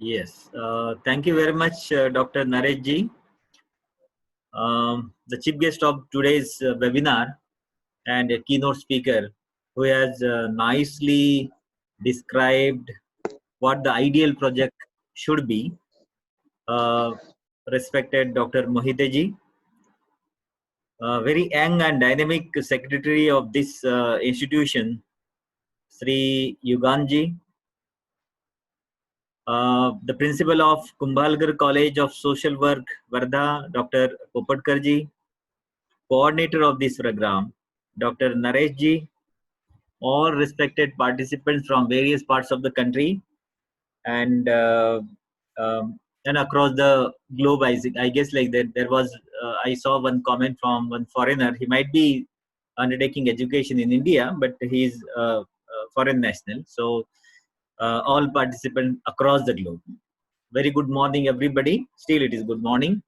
Yes, thank you very much, Dr. Naresh ji. The chief guest of today's webinar and a keynote speaker who has nicely described what the ideal project should be. Uh, Respected Dr. Mohite ji, very young and dynamic secretary of this institution, Sri Yuganji, the principal of Kumbhalgarh College of Social Work, Wardha, Dr. Popadkar ji, coordinator of this program, Dr. Naresh ji, all respected participants from various parts of the country and and across the globe. I guess like that there was I saw one comment from one foreigner. He might be undertaking education in India, but he's foreign national. So all participants across the globe. Very good morning, everybody. Still, it is good morning.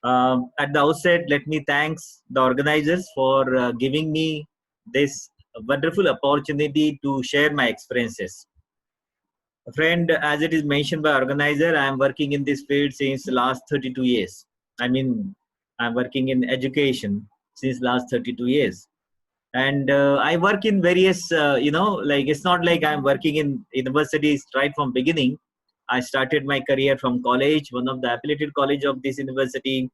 At the outset, let me thanks the organizers for giving me this wonderful opportunity to share my experiences. Friend, as it is mentioned by organizer, I am working in this field since the last 32 years. I mean, I'm working in education since last 32 years. And I work in various, like it's not like I'm working in universities right from beginning. I started my career from college, one of the affiliated college of this university,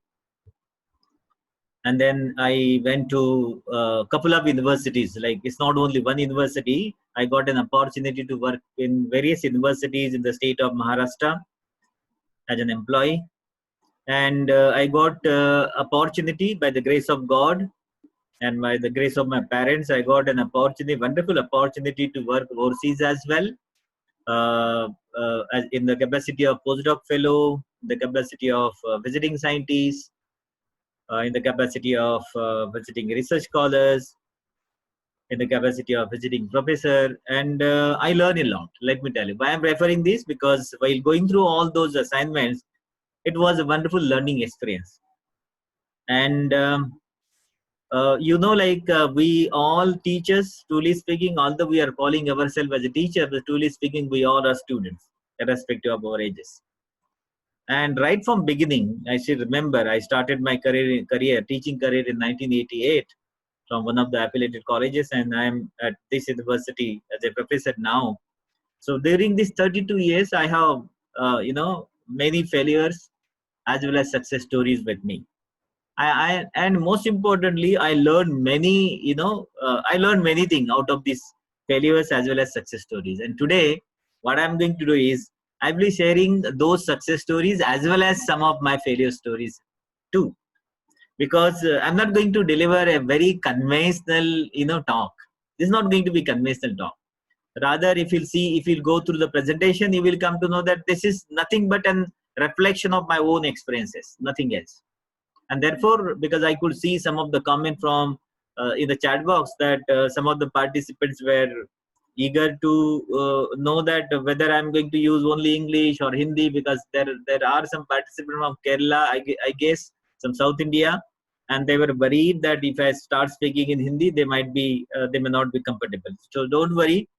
and then I went to a couple of universities. Like it's not only one university. I got an opportunity to work in various universities in the state of Maharashtra as an employee, and I got opportunity by the grace of God and by the grace of my parents. I got an opportunity, wonderful opportunity to work overseas as well, as in the capacity of postdoc fellow, the capacity of visiting scientist, in the capacity of visiting research scholars, in the capacity of visiting professor, and I learn a lot. Let me tell you why I'm referring this, because while going through all those assignments, it was a wonderful learning experience. And we all teachers, truly speaking, although we are calling ourselves as a teacher, but truly speaking, we all are students, irrespective of our ages. And right from beginning, I still remember I started my teaching career in 1988 from one of the affiliated colleges, and I'm at this university as a professor now. So during these 32 years, I have many failures as well as success stories with me. And most importantly, I learned many I learned many things out of these failures as well as success stories. And today, what I'm going to do is I'll be sharing those success stories as well as some of my failure stories too, because I'm not going to deliver a very conventional talk. This is not going to be conventional talk. Rather, if you'll go through the presentation, you will come to know that this is nothing but an reflection of my own experiences, nothing else. And therefore, because I could see some of the comment from in the chat box that some of the participants were eager to know that whether I'm going to use only English or Hindi, because there are some participants from Kerala, I guess, some South India, and they were worried that if I start speaking in Hindi, they may not be comfortable. So don't worry,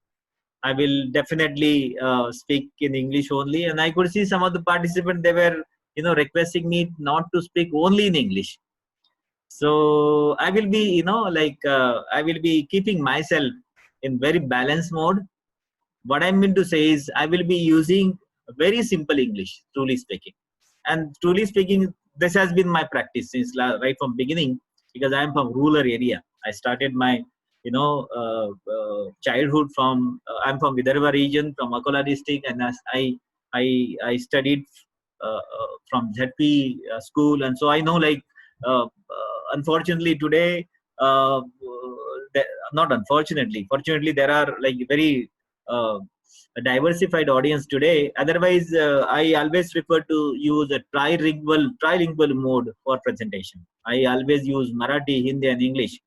I will definitely speak in English only. And I could see some of the participants, they were requesting me not to speak only in English. So I will be I will be keeping myself in very balanced mode. What I mean to say is I will be using very simple English, truly speaking. And truly speaking, this has been my practice since right from beginning, because I am from rural area. I started my childhood from I'm from Vidarbha region, from Akola district, and as I studied from ZP school, and so I know unfortunately today, uh, not unfortunately, fortunately, there are like very a diversified audience today. Otherwise, I always prefer to use a trilingual mode for presentation. I always use Marathi, Hindi, and English.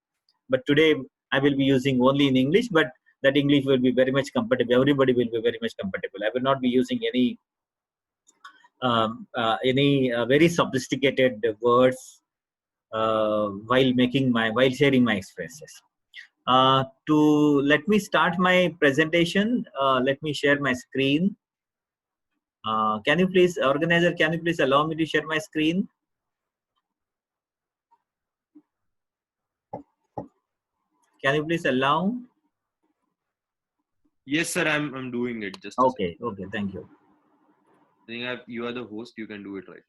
But today, I will be using only in English. But that English will be very much comfortable. Everybody will be very much comfortable. I will not be using any very sophisticated words while sharing my experiences. To let me start my presentation, let me share my screen. Can you please, organizer, can you please allow me to share my screen? Can you please allow? Yes, sir. I'm doing it. Just okay. Okay. Thank you. I think you are the host. You can do it right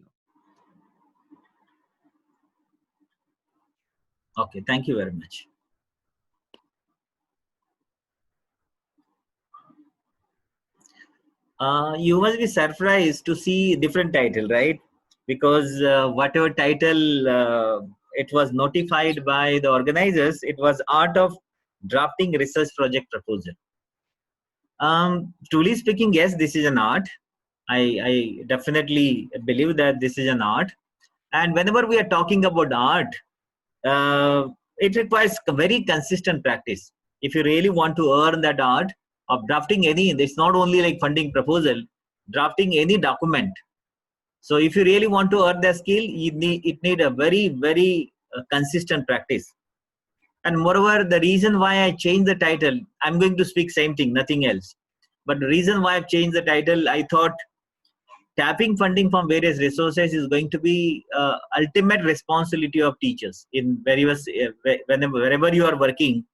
now. Okay. Thank you very much. You must be surprised to see different title, right? Because whatever title it was notified by the organizers, it was art of drafting research project proposal. Truly speaking, yes, this is an art. I definitely believe that this is an art. And whenever we are talking about art, it requires a very consistent practice. If you really want to earn that art of drafting any, it's not only like funding proposal, drafting any document. So if you really want to earn that skill, it need a very consistent practice. And moreover, the reason why I changed the title, I'm going to speak same thing, nothing else. But the reason why I've changed the title, I thought tapping funding from various resources is going to be ultimate responsibility of teachers in various wherever you are working.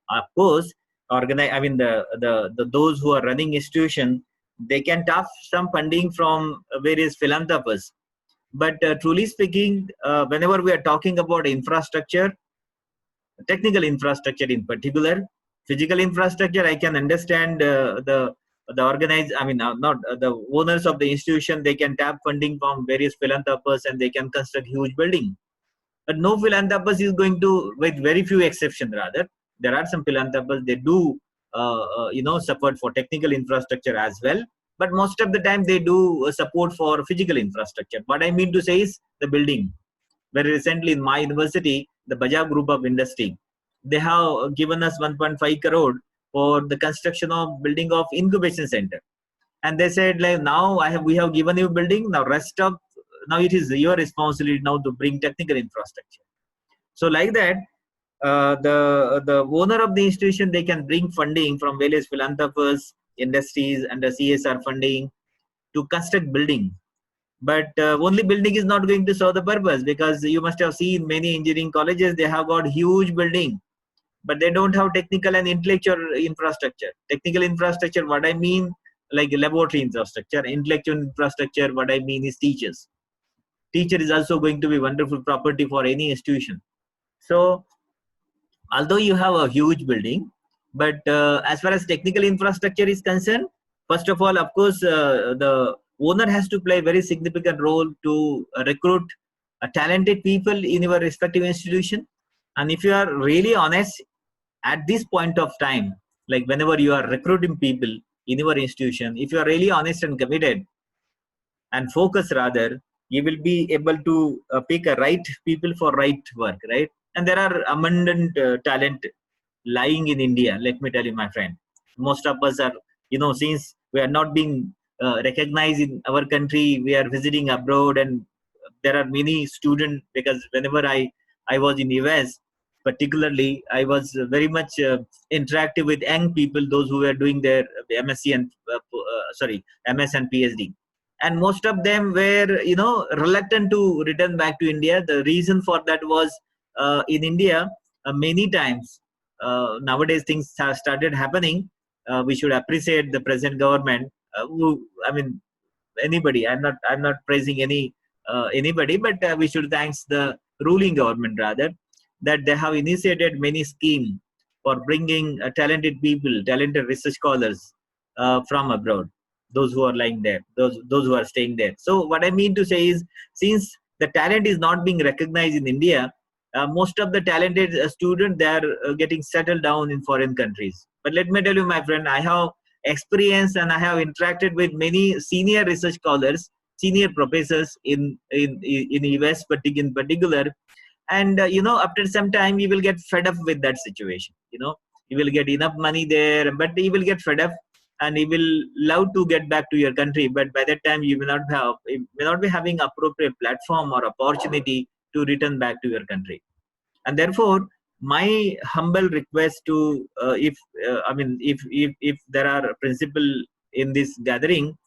Of course, I mean the those who are running institution, they can tap some funding from various philanthropists. But truly speaking, whenever we are talking about infrastructure, technical infrastructure in particular, physical infrastructure, I can understand the organized, I mean, not the owners of the institution, they can tap funding from various philanthropists and they can construct huge building. But no philanthropist is going to, with very few exceptions rather, there are some philanthropists, they do, support for technical infrastructure as well. But most of the time they do support for physical infrastructure. What I mean to say is the building. Very recently in my university, the Bajaj Group of Industry, they have given us 1.5 crore for the construction of building of incubation center. And they said like now we have given you building, now rest of now it is your responsibility now to bring technical infrastructure. So like that, the owner of the institution, they can bring funding from various philanthropists, industries, and the CSR funding to construct building. But only building is not going to serve the purpose, because you must have seen many engineering colleges, they have got huge building, but they don't have technical and intellectual infrastructure. Technical infrastructure, what I mean, like laboratory infrastructure. Intellectual infrastructure, what I mean is teachers. Teacher is also going to be wonderful property for any institution. So although you have a huge building, but as far as technical infrastructure is concerned, first of all, of course, the owner has to play a very significant role to recruit talented people in your respective institution. And if you are really honest at this point of time, like whenever you are recruiting people in your institution, if you are really honest and committed and focused rather, you will be able to pick a right people for right work, right? And there are abundant talent lying in India. Let me tell you, my friend, most of us are, since we are not being recognized in our country, we are visiting abroad, and there are many students, because whenever I was in US, particularly, I was very much interactive with young people, those who were doing their MSc and MS and PhD, and most of them were reluctant to return back to India. The reason for that was in India, many times nowadays things have started happening. We should appreciate the present government, I mean anybody, I'm not praising anybody, but we should thanks the ruling government rather, that they have initiated many schemes for bringing talented people, talented research scholars from abroad, those who are lying there, those who are staying there. So what I mean to say is, since the talent is not being recognized in India, most of the talented students, they are getting settled down in foreign countries. But let me tell you, my friend, I have experience and I have interacted with many senior research scholars, senior professors in US in particular. And after some time you will get fed up with that situation. You will get enough money there, but you will get fed up, and you will love to get back to your country, but by that time you may not be having appropriate platform or opportunity to return back to your country. And therefore my humble request to if I mean if there are principal in this gathering,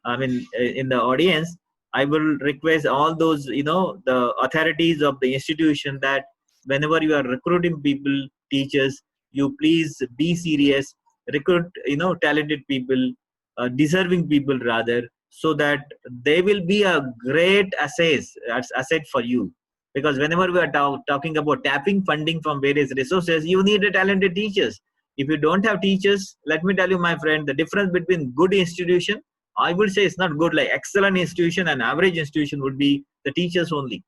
I mean, in the audience, I will request all those, the authorities of the institution that whenever you are recruiting people, teachers, you please be serious, recruit, talented people, deserving people rather, so that they will be a great asset for you. Because whenever we are talking about tapping funding from various resources, you need a talented teachers. If you don't have teachers, let me tell you, my friend, the difference between good institution, I would say it's not good, like excellent institution and average institution would be the teachers only.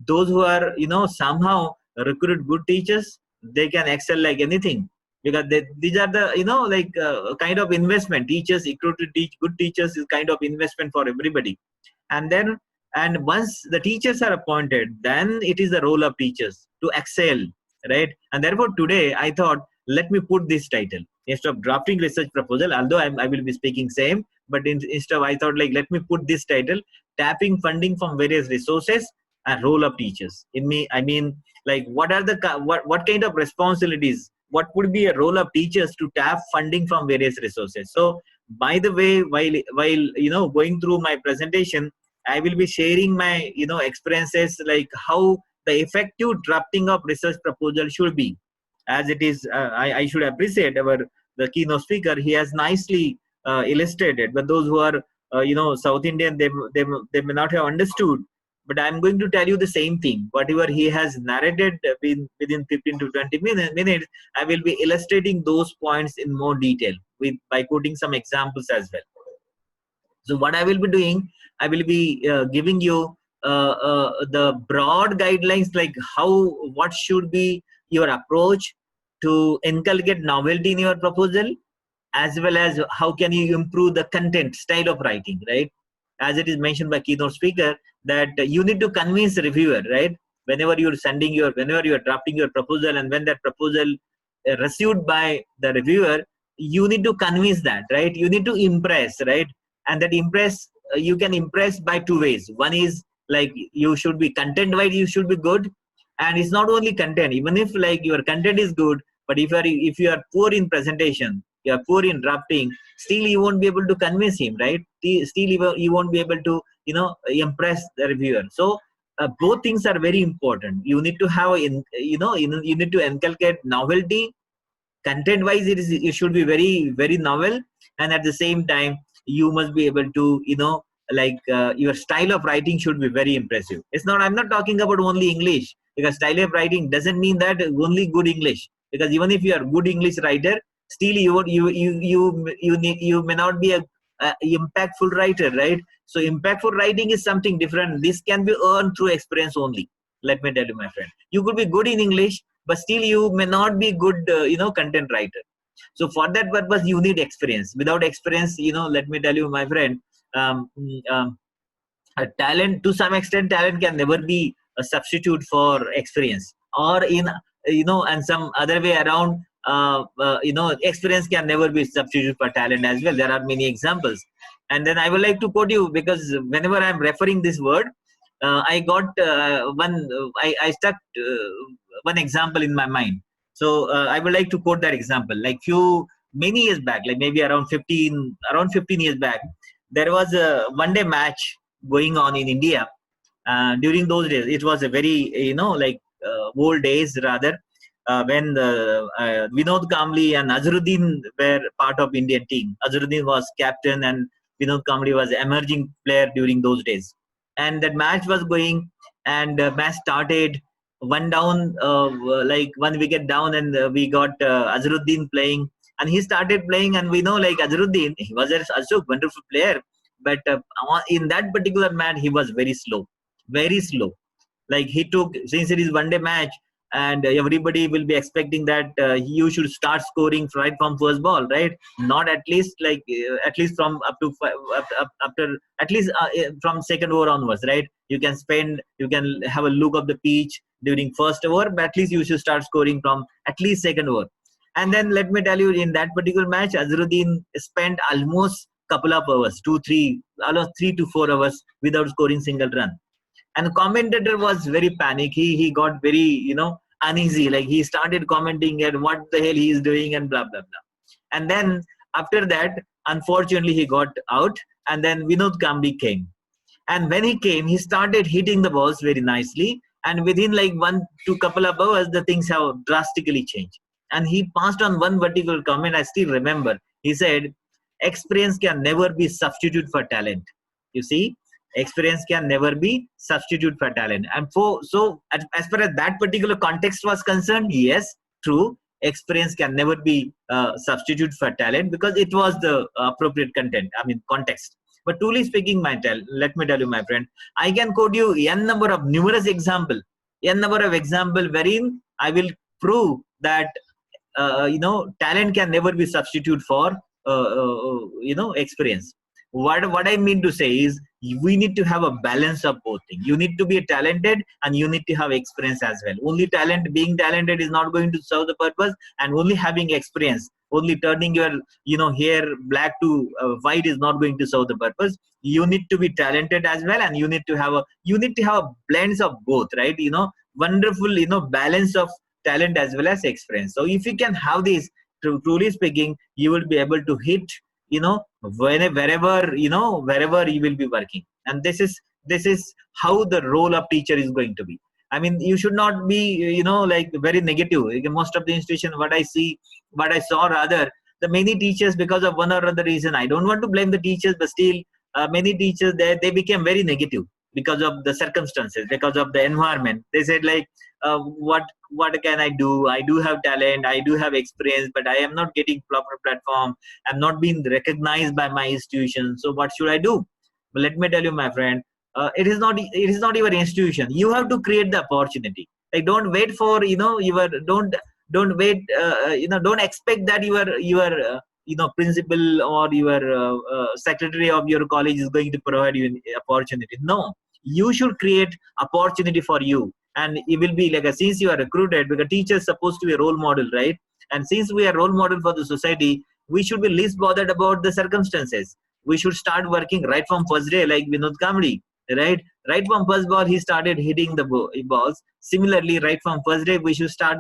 Those who are, somehow recruit good teachers, they can excel like anything, because these are the, kind of investment. Teachers, recruited good teachers is kind of investment for everybody. And then, and once the teachers are appointed, then it is the role of teachers to excel, right? And therefore today I thought, let me put this title instead of drafting research proposal, although I will be speaking same, but instead of, I thought, like, let me put this title, tapping funding from various resources and role of teachers. In me, I mean, like, what are the what kind of responsibilities, what would be a role of teachers to tap funding from various resources. So by the way, while going through my presentation, I will be sharing my experiences, like how the effective drafting of research proposal should be. As it is, I should appreciate the keynote speaker. He has nicely illustrated. But those who are South Indian, they may not have understood. But I'm going to tell you the same thing. Whatever he has narrated within 15 to 20 minutes, I will be illustrating those points in more detail by quoting some examples as well. So what I will be doing, I will be giving you the broad guidelines, like what should be your approach to inculcate novelty in your proposal, as well as how can you improve the content style of writing, right? As it is mentioned by keynote speaker, that you need to convince the reviewer, right? Whenever whenever you are drafting your proposal, and when that proposal received by the reviewer, you need to convince that, right? You need to impress, right? And that you can impress by two ways. One is, like, you should be content wise, you should be good. And it's not only content, even if, like, your content is good, but if you are poor in presentation, you are poor in drafting, still you won't be able to convince him, right? Still you won't be able to impress the reviewer. So both things are very important. You need to have you need to inculcate novelty. Content wise, it should be very, very novel. And at the same time, you must be able to your style of writing should be very impressive. I'm not talking about only English, because style of writing doesn't mean that only good English. Because even if you are good English writer, still you may not be a impactful writer, right? So impactful writing is something different. This can be earned through experience only. Let me tell you, my friend, you could be good in English, but still you may not be good content writer. So for that purpose, you need experience. Without experience, let me tell you, my friend, um, a talent, to some extent, talent can never be a substitute for experience. Or and some other way around, experience can never be substitute for talent as well. There are many examples. And then I would like to quote you, because whenever I'm referring this word, I got I stuck one example in my mind. So I would like to quote that example. Like many years back, like maybe around 15 years back, there was a one-day match going on in India. During those days, it was a very old days rather, when Vinod Kamli and Azharuddin were part of Indian team. Azharuddin was captain and Vinod Kamli was emerging player during those days. And that match was going, and match started one down, like one wicket down, and we got Azharuddin playing, and he started playing, and we know, like, Azharuddin, he was also a wonderful player, but in that particular match he was very slow, very slow. Like, he took, since it is one day match, and everybody will be expecting that you should start scoring right from first ball, right? Not at least at least from up to after at least from second over onwards, right? You can have a look of the pitch during first over, but at least you should start scoring from at least second over. And then let me tell you, in that particular match, Azharuddin spent almost couple of hours, almost 3 to 4 hours without scoring single run. And commentator was very panic. He got very uneasy. Like, he started commenting at what the hell he is doing and blah blah blah. And then after that, unfortunately, he got out. and then Vinod Kambi came. And when he came, he started hitting the balls very nicely. And within like 1 to couple of hours, the things have drastically changed. And he passed on one particular comment I still remember. He said, experience can never be substitute for talent. You see, experience can never be substitute for talent. And as far as that particular context was concerned, yes, true. Experience can never be substitute for talent because it was the appropriate context. But truly speaking, let me tell you, my friend, I can quote you numerous example wherein I will prove that talent can never be substitute for experience. What I mean to say is we need to have a balance of both things. You need to be talented and you need to have experience as well. Only being talented is not going to serve the purpose, and only having experience, only turning your hair black to white is not going to serve the purpose. You need to be talented as well, and you need to have a blends of both, right? Wonderful balance of talent as well as experience. So if you can have this, truly speaking, you will be able to hit wherever you will be working. And this is how the role of teacher is going to be. I mean, you should not be like very negative. Most of the institution, what I saw rather, the many teachers, because of one or other reason, I don't want to blame the teachers, but still many teachers they became very negative because of the circumstances, because of the environment. They said like, what can I do? I do have talent, I do have experience, but I am not getting proper platform. I'm not being recognized by my institution. So what should I do? But let me tell you, my friend, it is not your institution. You have to create the opportunity. Like, don't wait for don't wait. Don't expect that your principal or your secretary of your college is going to provide you an opportunity. No, you should create opportunity for you. And it will be like since you are recruited, because teacher is supposed to be a role model, right? And since we are role model for the society, we should be least bothered about the circumstances. We should start working right from first day, like Vinod Kamli, right from first ball he started hitting the balls. Similarly, right from first day we should start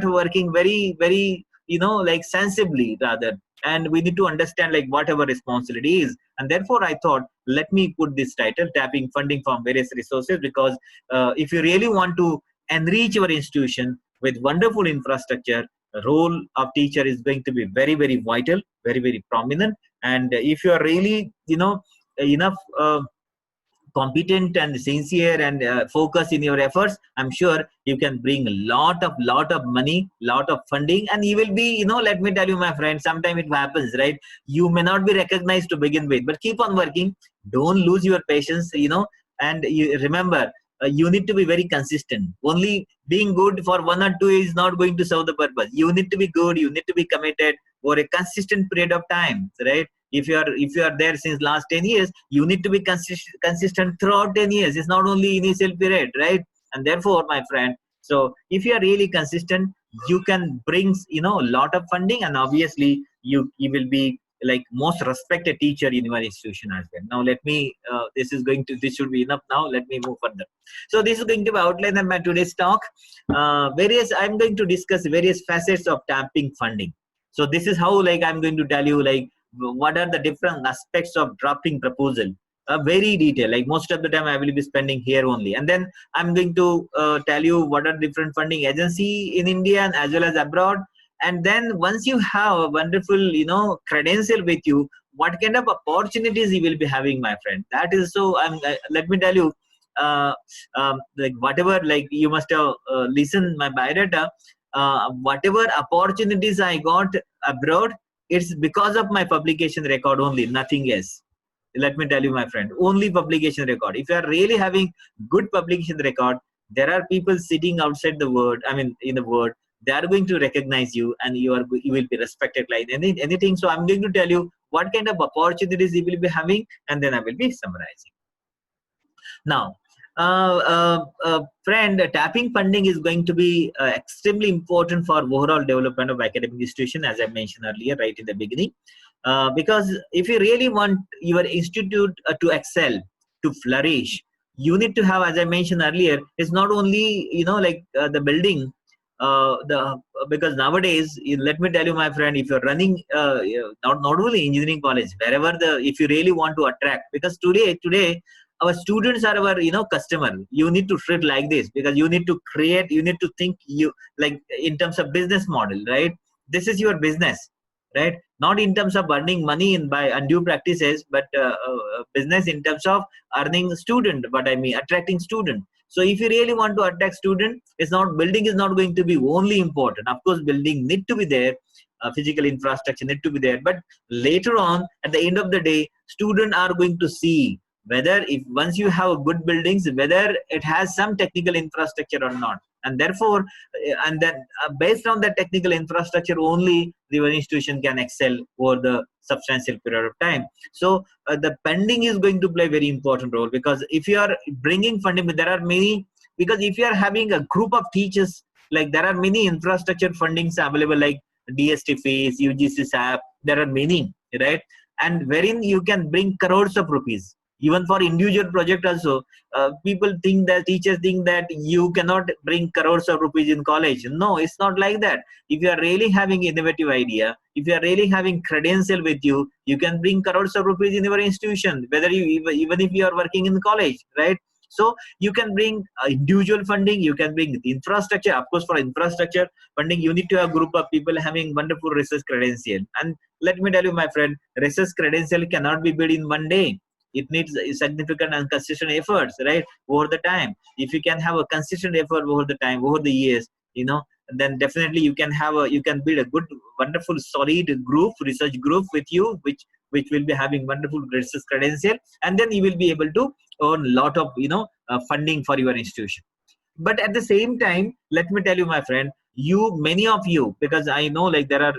working very, very like sensibly rather. And we need to understand like what our responsibility is. And therefore I thought, let me put this title, tapping funding from various resources, because if you really want to enrich your institution with wonderful infrastructure, the role of teacher is going to be very, very vital, very, very prominent. And if you are really enough competent and sincere and focus in your efforts, I'm sure you can bring a lot of money, lot of funding, and you will be let me tell you, my friend, sometimes it happens, right? You may not be recognized to begin with, but keep on working. Don't lose your patience, and you remember, you need to be very consistent. Only being good for 1 or 2 is not going to serve the purpose. You need to be good, you need to be committed for a consistent period of time, right? If you are there since last 10 years, you need to be consistent throughout 10 years. It's not only initial period, right? And therefore, my friend, so if you are really consistent, you can bring a lot of funding, and obviously you will be like most respected teacher in your institution as well. Now let me this should be enough. Now let me move further. So this is going to be outline of my today's talk. I'm going to discuss various facets of tapping funding. So this is how I'm going to tell you what are the different aspects of drafting proposal, very detailed. Like most of the time I will be spending here only, and then I'm going to tell you what are different funding agency in India and as well as abroad. And then once you have a wonderful credential with you, what kind of opportunities you will be having, my friend. That is so let me tell you, whatever you must have listened my biodata, whatever opportunities I got abroad, it's because of my publication record only, nothing else. Let me tell you, my friend, only publication record. If you are really having good publication record, there are people sitting outside the world, in the world, they are going to recognize you, and you will be respected like anything. So I'm going to tell you what kind of opportunities you will be having, and then I will be summarizing. Now, friend, tapping funding is going to be extremely important for overall development of academic institution, as I mentioned earlier, right in the beginning. Because if you really want your institute to excel, to flourish, you need to have, as I mentioned earlier, it's not only the building. the because nowadays, let me tell you, my friend, if you're running not only engineering college, wherever if you really want to attract, because today our students are our customer. You need to treat like this, because you need to create, you need to think you like in terms of business model, right? This is your business, right? Not in terms of earning money in by undue practices, but business in terms of earning student, but I mean attracting student. So if you really want to attract student, it's not, building is not going to be only important. Of course building need to be there, physical infrastructure need to be there, but later on at the end of the day, students are going to see whether, if once you have good buildings, whether it has some technical infrastructure or not. And therefore and then based on that technical infrastructure only, the institution can excel over the substantial period of time. So the pending is going to play a very important role, because if you are bringing funding, there are many, because if you are having a group of teachers, like there are many infrastructure fundings available, like DST fees, UGC SAP, there are many, right? And wherein you can bring crores of rupees, even for individual project also. People think that, teachers think that you cannot bring crores of rupees in college. No, it's not like that. If you are really having innovative idea, if you are really having credential with you, you can bring crores of rupees in your institution, whether you even if you are working in college, right? So you can bring individual funding, you can bring infrastructure. Of course, for infrastructure funding, you need to have a group of people having wonderful research credential. And let me tell you, my friend, research credential cannot be built in one day. It needs significant and consistent efforts, right, over the time. If you can have a consistent effort over the time, over the years, then definitely you can you can build a good, wonderful, solid group, research group with you, which will be having wonderful research credential, and then you will be able to earn a lot of funding for your institution. But at the same time, let me tell you, my friend, many of you, because I know like there are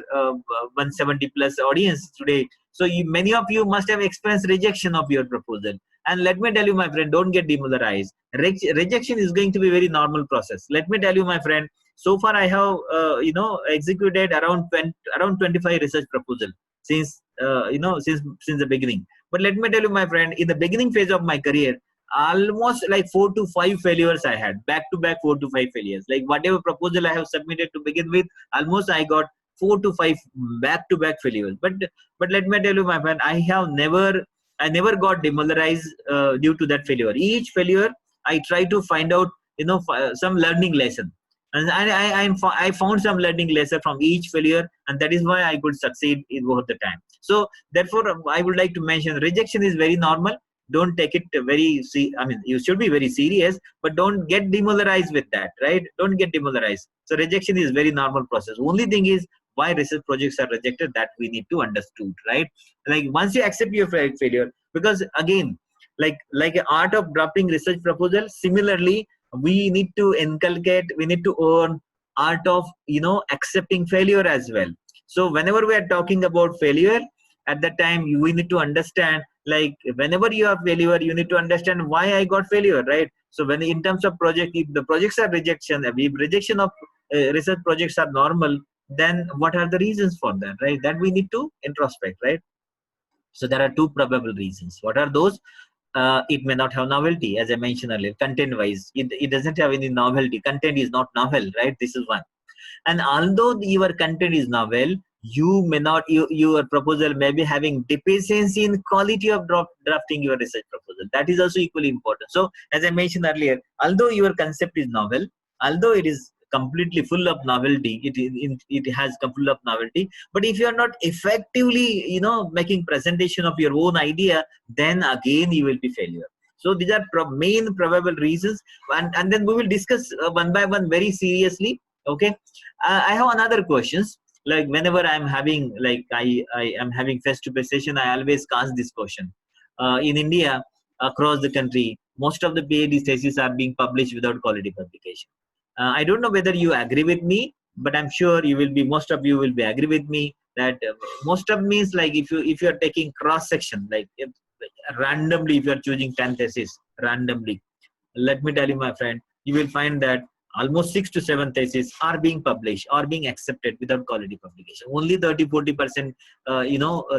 170 plus audience today, so many of you must have experienced rejection of your proposal. And let me tell you, my friend, don't get demoralized. Rejection is going to be a very normal process. Let me tell you, my friend, so far I have executed around 25 research proposal since since the beginning. But let me tell you, my friend, in the beginning phase of my career, almost like 4 to 5 failures I had, back to back 4 to 5 failures. Like whatever proposal I have submitted to begin with, almost I got 4 to 5 back to back failures. But let me tell you, my friend, I never got demoralized due to that failure. Each failure I try to find out some learning lesson, and I found some learning lesson from each failure, and that is why I could succeed in over the time. So therefore I would like to mention, rejection is very normal. Don't take it I mean, you should be very serious, but don't get demoralized with that, right? Don't get demoralized. So rejection is very normal process. Only thing is, why research projects are rejected, that we need to understood, right? Like once you accept your failure, because again, like an art of drafting research proposal, similarly we need to inculcate, we need to earn art of accepting failure as well. So whenever we are talking about failure, at that time we need to understand, like whenever you have failure, you need to understand why I got failure, right? So when in terms of project, if the projects are if rejection of research projects are normal, then what are the reasons for that, right? That we need to introspect, right? So there are two probable reasons. What are those? It may not have novelty, as I mentioned earlier. Content wise, it doesn't have any novelty. Content is not novel, right? This is one. And although your content is novel, you may not, your proposal may be having deficiency in quality of drafting your research proposal. That is also equally important. So as I mentioned earlier, although your concept is novel, although it is completely full of novelty, it has full of novelty, but if you are not effectively making presentation of your own idea, then again you will be failure. So these are main probable reasons, and then we will discuss one by one very seriously. Okay. I have another questions. Like whenever I'm having, like I am having face-to-face session, I always ask this question. In India, across the country, most of the PhD theses are being published without quality publication. I don't know whether you agree with me, but I'm sure you will be. Most of you will be agree with me that most of means, like if you are taking cross section, like randomly, if you are choosing 10 theses randomly, let me tell you, my friend, you will find that almost 6 to 7 theses are being published or being accepted without quality publication. Only 30-40%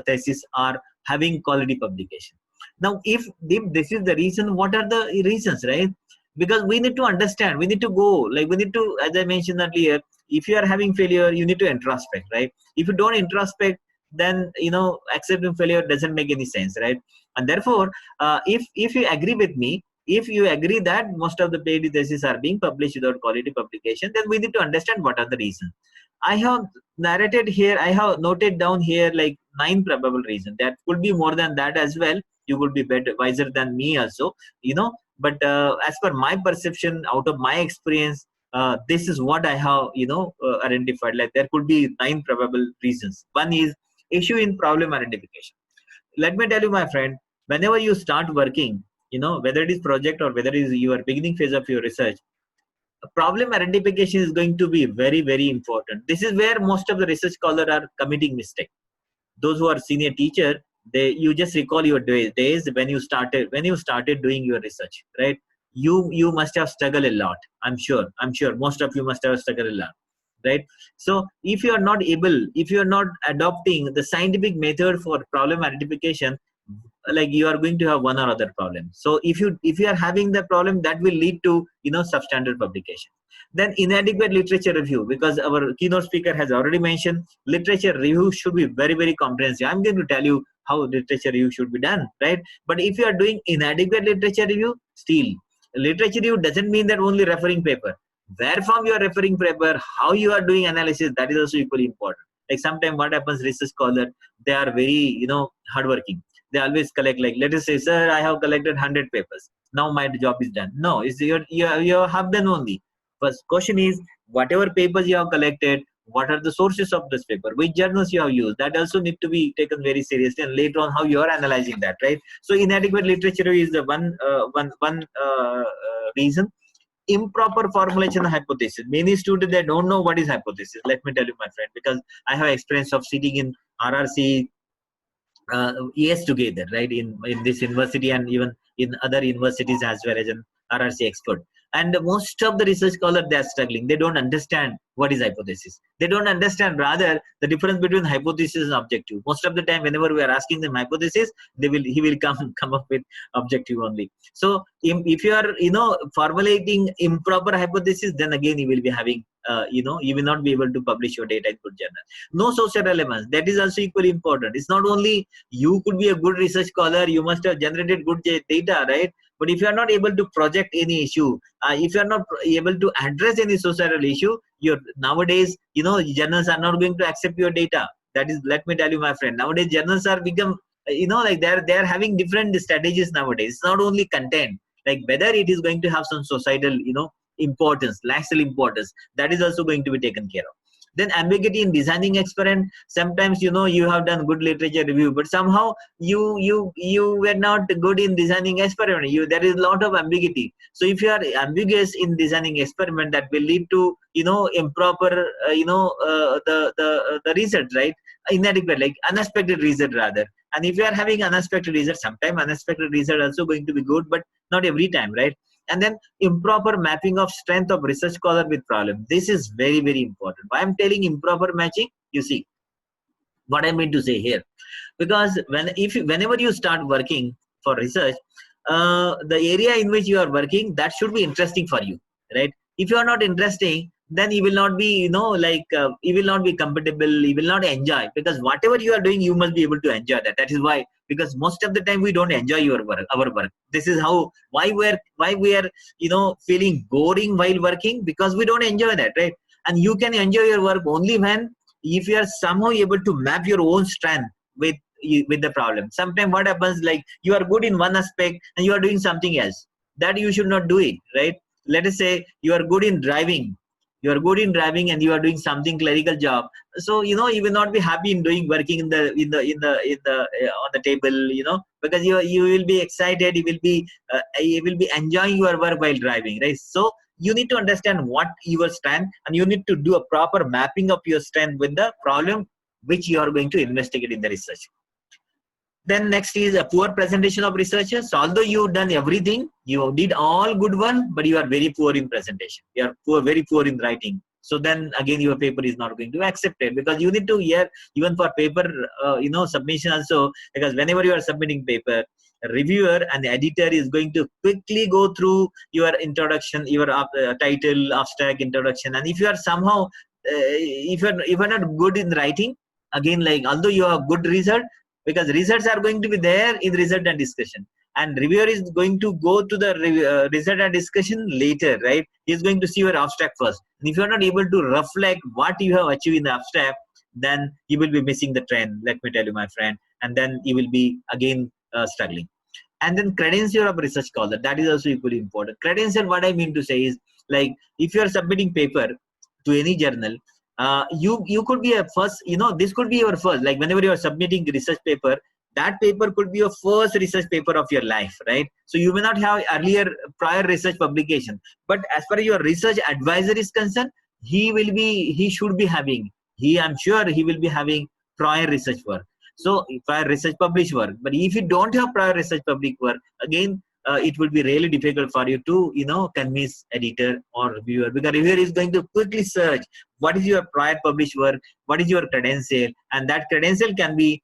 theses are having quality publication. Now if this is the reason, what are the reasons, right? because we need to understand, we need to go, like we need to, as I mentioned earlier, if you are having failure, you need to introspect, right? If you don't introspect, then accepting failure doesn't make any sense, right? And therefore, if you agree with me, if you agree that most of the paid theses are being published without quality publication, then we need to understand what are the reasons. I have narrated here, I have noted down here like 9 probable reasons. There could be more than that as well. You could be better, wiser than me also, but as per my perception, out of my experience, this is what I have, identified. Like there could be 9 probable reasons. One is issue in problem identification. Let me tell you, my friend, whenever you start working, whether it is project or whether it is your beginning phase of your research, problem identification is going to be very, very important. This is where most of the research scholars are committing mistake. Those who are senior teacher, you just recall your days when you started doing your research, right? You must have struggled a lot. I'm sure most of you must have struggled a lot, right? So if you are not adopting the scientific method for problem identification, like you are going to have one or other problem. So if you are having the problem, that will lead to substandard publication. Then inadequate literature review, because our keynote speaker has already mentioned literature review should be very, very comprehensive. I'm going to tell you how literature review should be done, right? But if you are doing inadequate literature review, still literature review doesn't mean that only referring paper. Where from you are referring paper, how you are doing analysis, that is also equally important. Like sometimes what happens, research scholar, they are very hardworking. They always collect, like let us say, sir, I have collected 100 papers, now my job is done. No, it's you have done only. First question is, whatever papers you have collected, what are the sources of this paper, which journals you have used, that also need to be taken very seriously, and later on how you are analyzing that, right? So inadequate literature is the one reason. Improper formulation of hypothesis. Many students, they don't know what is hypothesis. Let me tell you, my friend, because I have experience of sitting in RRC years together, right, in this university and even in other universities as well as an RRC expert. And most of the research scholars, they are struggling. They don't understand what is hypothesis. They don't understand rather the difference between hypothesis and objective. Most of the time, whenever we are asking them hypothesis, he will come up with objective only. So if you are formulating improper hypothesis, then again you will be having you will not be able to publish your data in good journal. No social relevance, that is also equally important. It's not only you could be a good research scholar, you must have generated good data, right? But if you are not able to project any issue, if you are not able to address any societal issue, nowadays journals are not going to accept your data. That is, let me tell you, my friend, nowadays journals are become like they're having different strategies nowadays. It's not only content, like whether it is going to have some societal importance, lateral importance, that is also going to be taken care of. Then ambiguity in designing experiment. Sometimes you have done good literature review, but somehow you were not good in designing experiment. There is a lot of ambiguity. So if you are ambiguous in designing experiment, that will lead to improper the result, right? Inadequate, like unexpected result rather. And if you are having unexpected result, sometimes unexpected result also going to be good, but not every time, right? And then improper mapping of strength of research scholar with problem. This is very, very important. Why I'm telling improper matching, you see what I mean to say here. Because whenever you start working for research, the area in which you are working, that should be interesting for you, right? If you are not interesting, then you will not be you will not be compatible, you will not enjoy, because whatever you are doing, you must be able to enjoy that. That is why, because most of the time we don't enjoy our work. This is why we are feeling boring while working, because we don't enjoy that, right? And you can enjoy your work only when, if you are somehow able to map your own strength with the problem. Sometimes what happens, like you are good in one aspect and you are doing something else, that you should not do it, right? Let us say you are good in driving, and you are doing something clerical job. So you will not be happy in doing working in the on the table, because you will be excited, you will be enjoying your work while driving, right? So you need to understand what your strength, and you need to do a proper mapping of your strength with the problem which you are going to investigate in the research. Then next is a poor presentation of researchers. So although you've done everything, you did all good one, but you are very poor in presentation. You are very poor in writing. So then again, your paper is not going to be accepted, because you need to hear even for paper, submission also, because whenever you are submitting paper, reviewer and the editor is going to quickly go through your introduction, your title, abstract, introduction. And if you are somehow, if you're not good in writing, again, like although you have good result, because results are going to be there in result and discussion, and reviewer is going to go to the result and discussion later, right? He's going to see your abstract first. And if you're not able to reflect what you have achieved in the abstract, then you will be missing the trend, let me tell you, my friend. And then you will be again struggling. And then credential of research scholar, that is also equally important. Credential, what I mean to say is, like, if you are submitting paper to any journal, you could be a first, this could be your first, like whenever you are submitting research paper, that paper could be your first research paper of your life, right? So you may not have earlier prior research publication, but as far as your research advisor is concerned, he should be having, I'm sure he will be having prior research work. So prior research published work. But if you don't have prior research published work, again, it will be really difficult for you to, convince editor or reviewer, because reviewer is going to quickly search what is your prior published work, what is your credential, and that credential can be,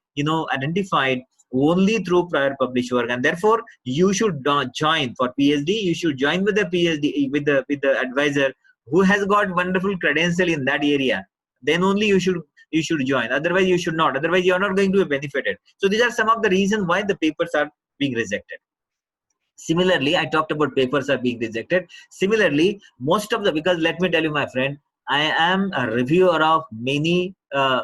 identified only through prior published work. And therefore, you should join for PhD. You should join with the PhD with the advisor who has got wonderful credential in that area. Then only you should join. Otherwise, you should not. Otherwise, you are not going to be benefited. So these are some of the reasons why the papers are being rejected. Similarly, I talked about papers are being rejected. Similarly, most of the, because let me tell you, my friend, I am a reviewer of many, at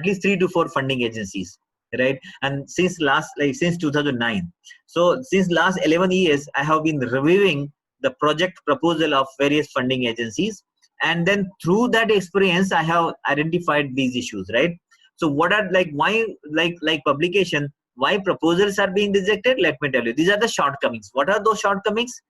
least 3 to 4 funding agencies, right? And since 2009. So since last 11 years, I have been reviewing the project proposal of various funding agencies. And then through that experience, I have identified these issues, right? So what are, why, publication, why proposals are being rejected? Let me tell you, these are the shortcomings. What are those shortcomings?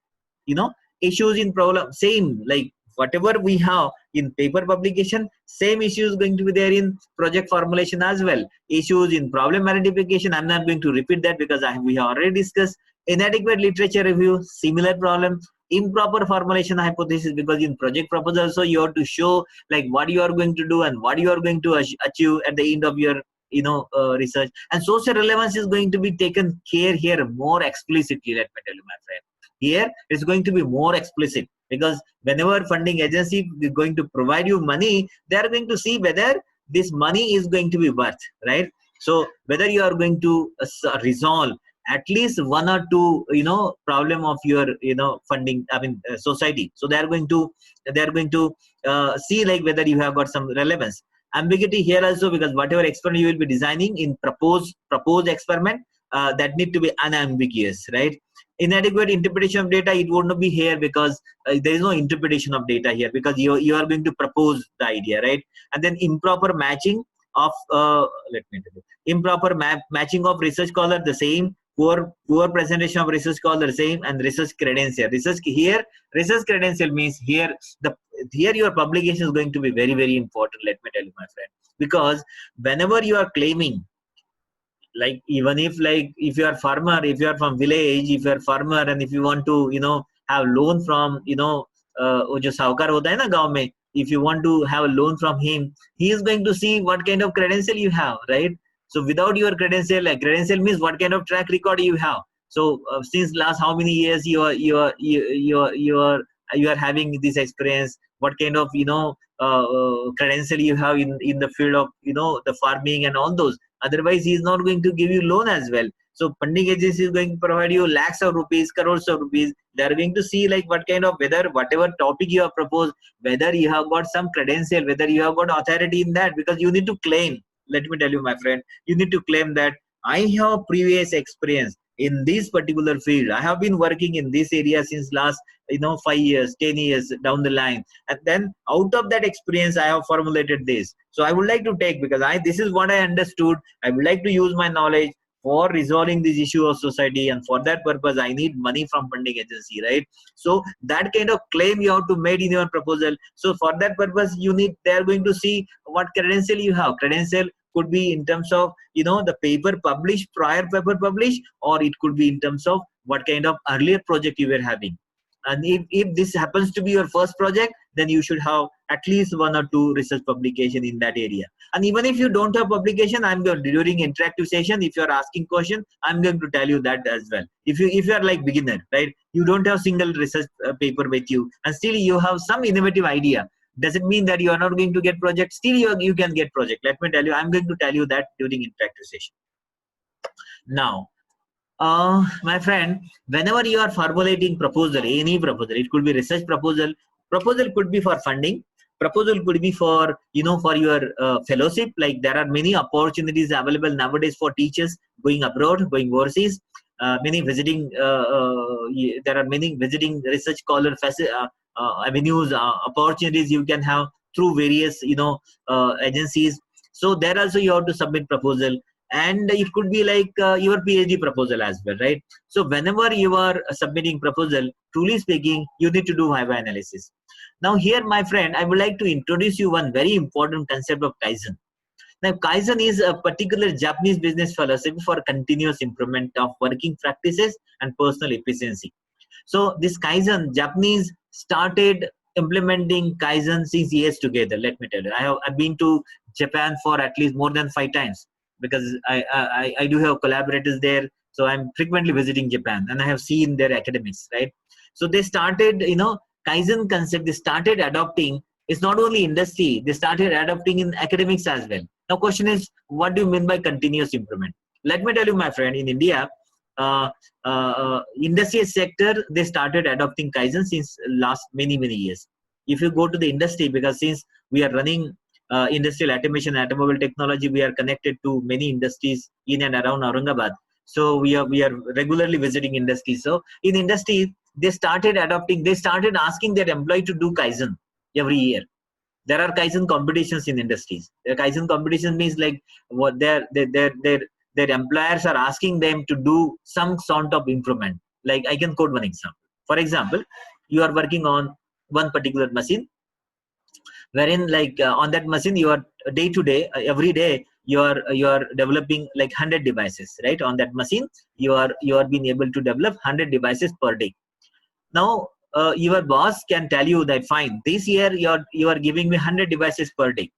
Issues in problem, same, like whatever we have in paper publication, same issues going to be there in project formulation as well. Issues in problem identification, I'm not going to repeat that because we have already discussed. Inadequate literature review, similar problem. Improper formulation hypothesis, because in project proposal also you have to show like what you are going to do and what you are going to achieve at the end of your research. And social relevance is going to be taken care here more explicitly, let me tell you, my friend. Here it's going to be more explicit, because whenever funding agency is going to provide you money, they are going to see whether this money is going to be worth, right? So whether you are going to resolve at least 1 or 2 problem of your funding, society. So they are going to see like whether you have got some relevance. Ambiguity here also, because whatever experiment you will be designing in proposed experiment, that need to be unambiguous, right? Inadequate interpretation of data, it would not be here, because there is no interpretation of data here, because you are going to propose the idea, right? And then improper matching of improper matching of research scholar, the same. Poor presentation of research scholar, same. And research credential. Research credential means here your publication is going to be very, very important, let me tell you, my friend. Because whenever you are claiming, like even if you are farmer, if you are from village, if you are farmer, and if you want to have loan from जो साहूकार होता है ना गांव में, if you want to have a loan from him, he is going to see what kind of credential you have, right? So without your credential, credential means what kind of track record you have. So since last how many years you are having this experience, what kind of credential you have in the field of the farming and all those. Otherwise he is not going to give you loan as well. So funding agency is going to provide you lakhs of rupees, crores of rupees. They are going to see like what kind of, whatever topic you have proposed, whether you have got some credential, whether you have got authority in that, because you need to claim. Let me tell you, my friend, you need to claim that I have previous experience in this particular field. I have been working in this area since last 5 years, 10 years down the line, and then out of that experience I have formulated this. So I would like to take, because this is what I understood. I would like to use my knowledge for resolving this issue of society, and for that purpose I need money from funding agency, right? So that kind of claim you have to make in your proposal. So for that purpose they are going to see what credential you have. Credential could be in terms of the paper published, prior paper published, or it could be in terms of what kind of earlier project you were having. And if this happens to be your first project, then you should have at least 1 or 2 research publication in that area. And even if you don't have publication, I'm going during interactive session, if you're asking question, I'm going to tell you that as well. If you are like beginner, right, you don't have single research paper with you, and still you have some innovative idea, does it mean that you are not going to get project? Still you can get project. Let me tell you, I'm going to tell you that during interactive session. Now, my friend, whenever you are formulating proposal, any proposal, it could be research proposal, proposal could be for funding, proposal could be for, for your fellowship. Like there are many opportunities available nowadays for teachers going abroad, going overseas, many visiting, there are many visiting research scholar avenues, opportunities you can have through various, agencies. So there also you have to submit proposal. And it could be like your PhD proposal as well, right? So whenever you are submitting proposal, truly speaking, you need to do viva analysis. Now here, my friend, I would like to introduce you one very important concept of Kaizen. Now, Kaizen is a particular Japanese business philosophy for continuous improvement of working practices and personal efficiency. So this Kaizen, Japanese started implementing Kaizen since years together. Let me tell you, I've been to Japan for at least more than 5 times, because I do have collaborators there. So I'm frequently visiting Japan, and I have seen their academics, right? So they started, Kaizen concept, they started adopting. It's not only industry, they started adopting in academics as well. Now question is, what do you mean by continuous improvement? Let me tell you, my friend, in India, industry sector, they started adopting Kaizen since last many years. If you go to the industry, because since we are running industrial automation, automobile technology, we are connected to many industries in and around Aurangabad. So we are regularly visiting industries. So in industry, they started adopting, they started asking their employee to do Kaizen every year. There are Kaizen competitions in industries. The Kaizen competition means like what their employers are asking them to do some sort of improvement. Like I can quote one example. For example, you are working on one particular machine, wherein like on that machine you are day to day, every day you are developing like 100 devices, right? On that machine you are being able to develop 100 devices per day. Now your boss can tell you that fine, this year you are giving me 100 devices per day.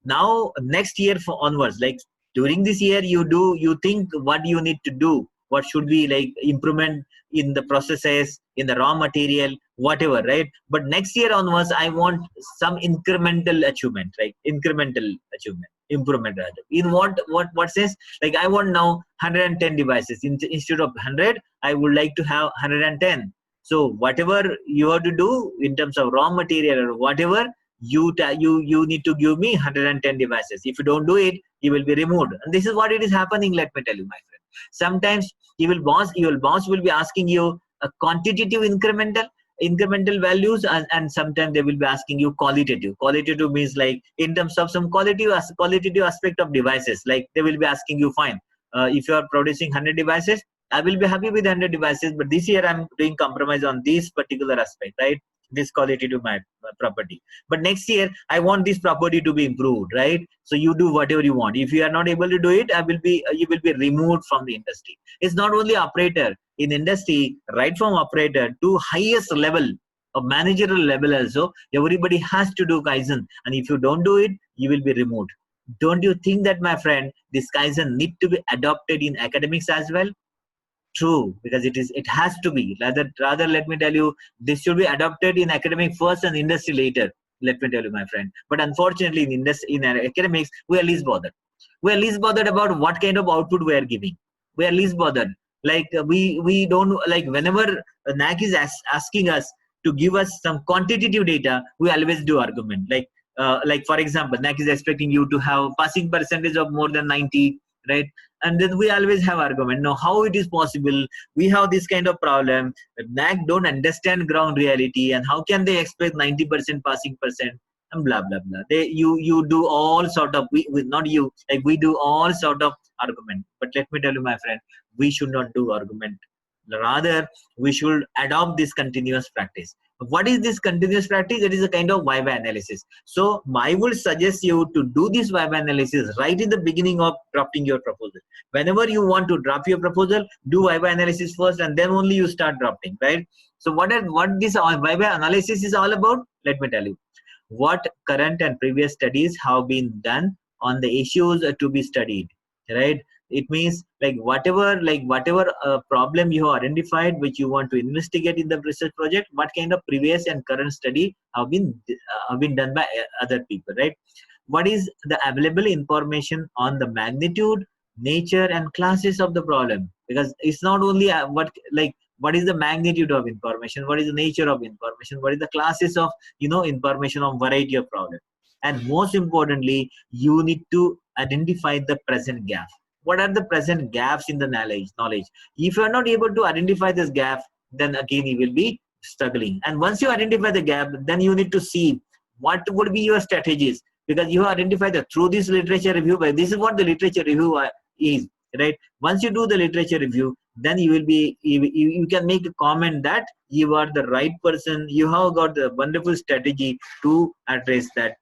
Now next year onwards, like during this year you think what you need to do, what should be like improvement in the processes, in the raw material, whatever, right? But next year onwards I want some incremental achievement, like incremental achievement, improvement rather. In what sense? Like I want now 110 devices instead of 100, I would like to have 110. So whatever you have to do in terms of raw material or whatever, you need to give me 110 devices. If you don't do it, you will be removed. And this is what it is happening. Let me tell you, my friend. Sometimes your boss will be asking you a quantitative incremental values, and sometimes they will be asking you qualitative. Qualitative means like in terms of some qualitative aspect of devices. Like they will be asking you, fine, if you are producing 100 devices, I will be happy with 100 devices, but this year I'm doing compromise on this particular aspect, right? This quality to my property. But next year I want this property to be improved, right? So you do whatever you want. If you are not able to do it, you will be removed from the industry. It's not only operator in industry, right from operator to highest level of managerial level also, everybody has to do Kaizen. And if you don't do it, you will be removed. Don't you think that, my friend, this Kaizen need to be adopted in academics as well? True, because it has to be. Rather, let me tell you, this should be adopted in academic first and industry later. Let me tell you, my friend. But unfortunately, in academics, we are least bothered. We are least bothered about what kind of output we are giving. We are least bothered. Like we don't like whenever NAC is asking us to give us some quantitative data, we always do argument. Like for example, NAC is expecting you to have passing percentage of more than 90, right? And then we always have argument. Now, how it is possible? We have this kind of problem. NAC don't understand ground reality, and how can they expect 90% passing percent? And blah blah blah. You do all sort of not you, like we do all sort of argument. But let me tell you, my friend, we should not do argument. Rather, we should adopt this continuous practice. What is this continuous practice? It is a kind of viva analysis. So I would suggest you to do this viva analysis right in the beginning of drafting your proposal. Whenever you want to draft your proposal, do viva analysis first, and then only you start drafting, right? So what this viva analysis is all about? Let me tell you. What current and previous studies have been done on the issues to be studied, right? It means whatever problem you have identified which you want to investigate in the research project, what kind of previous and current study have been done by other people, right? What is the available information on the magnitude, nature and classes of the problem? Because it's not only what is the magnitude of information, what is the nature of information, what is the classes of information on variety of problems, and most importantly you need to identify the present gap. What are the present gaps in the knowledge? If you are not able to identify this gap, then again you will be struggling. And once you identify the gap, then you need to see what would be your strategies, because you identify that through this literature review. But this is what the literature review is, right? Once you do the literature review, then you will be you can make a comment that you are the right person, you have got the wonderful strategy to address that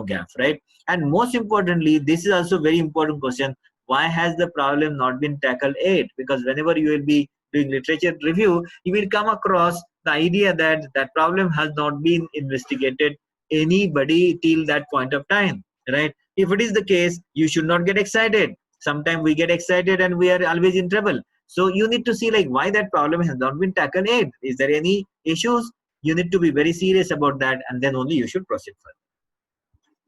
gap, right? And most importantly, this is also very important question: why has the problem not been tackled yet? Because whenever you will be doing literature review, you will come across the idea that that problem has not been investigated anybody till that point of time, right? If it is the case, you should not get excited. Sometimes we get excited and we are always in trouble. So you need to see why that problem has not been tackled yet. Is there any issues? You need to be very serious about that, and then only you should proceed further.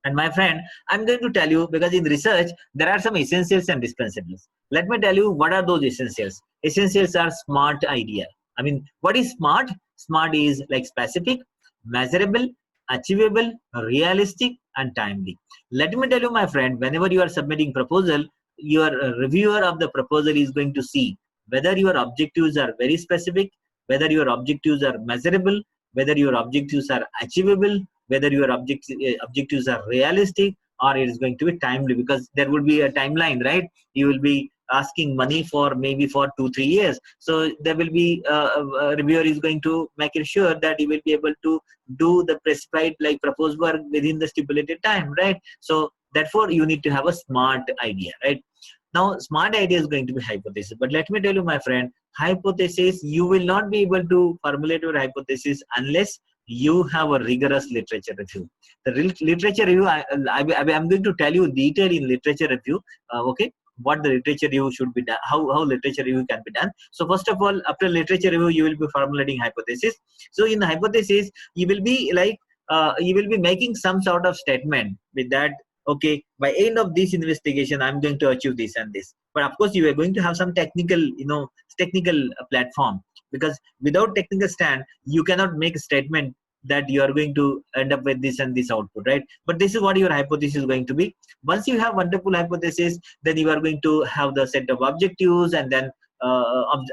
And my friend, I'm going to tell you, because in research, there are some essentials and dispensables. Let me tell you what are those essentials. Essentials are smart idea. I mean, what is smart? Smart is like specific, measurable, achievable, realistic, and timely. Let me tell you, my friend, whenever you are submitting proposal, your reviewer of the proposal is going to see whether your objectives are very specific, whether your objectives are measurable, whether your objectives are achievable, whether your objectives are realistic, or it is going to be timely, because there will be a timeline, right? You will be asking money for maybe for 2-3 years, so there will be a reviewer is going to make it sure that you will be able to do the specified proposed work within the stipulated time, right? So therefore you need to have a smart idea, right? Now smart idea is going to be hypothesis, but let me tell you, my friend, hypothesis, you will not be able to formulate your hypothesis unless you have a rigorous literature review. The literature review, I'm going to tell you detail in literature review, okay, what the literature review should be done, how literature review can be done. So first of all, after literature review, you will be formulating hypothesis. So in hypothesis, you will be you will be making some sort of statement with that, okay, by end of this investigation, I'm going to achieve this and this. But of course, you are going to have some technical, technical platform, because without technical stand, you cannot make a statement that you are going to end up with this and this output, right? But this is what your hypothesis is going to be. Once you have wonderful hypothesis, then you are going to have the set of objectives and then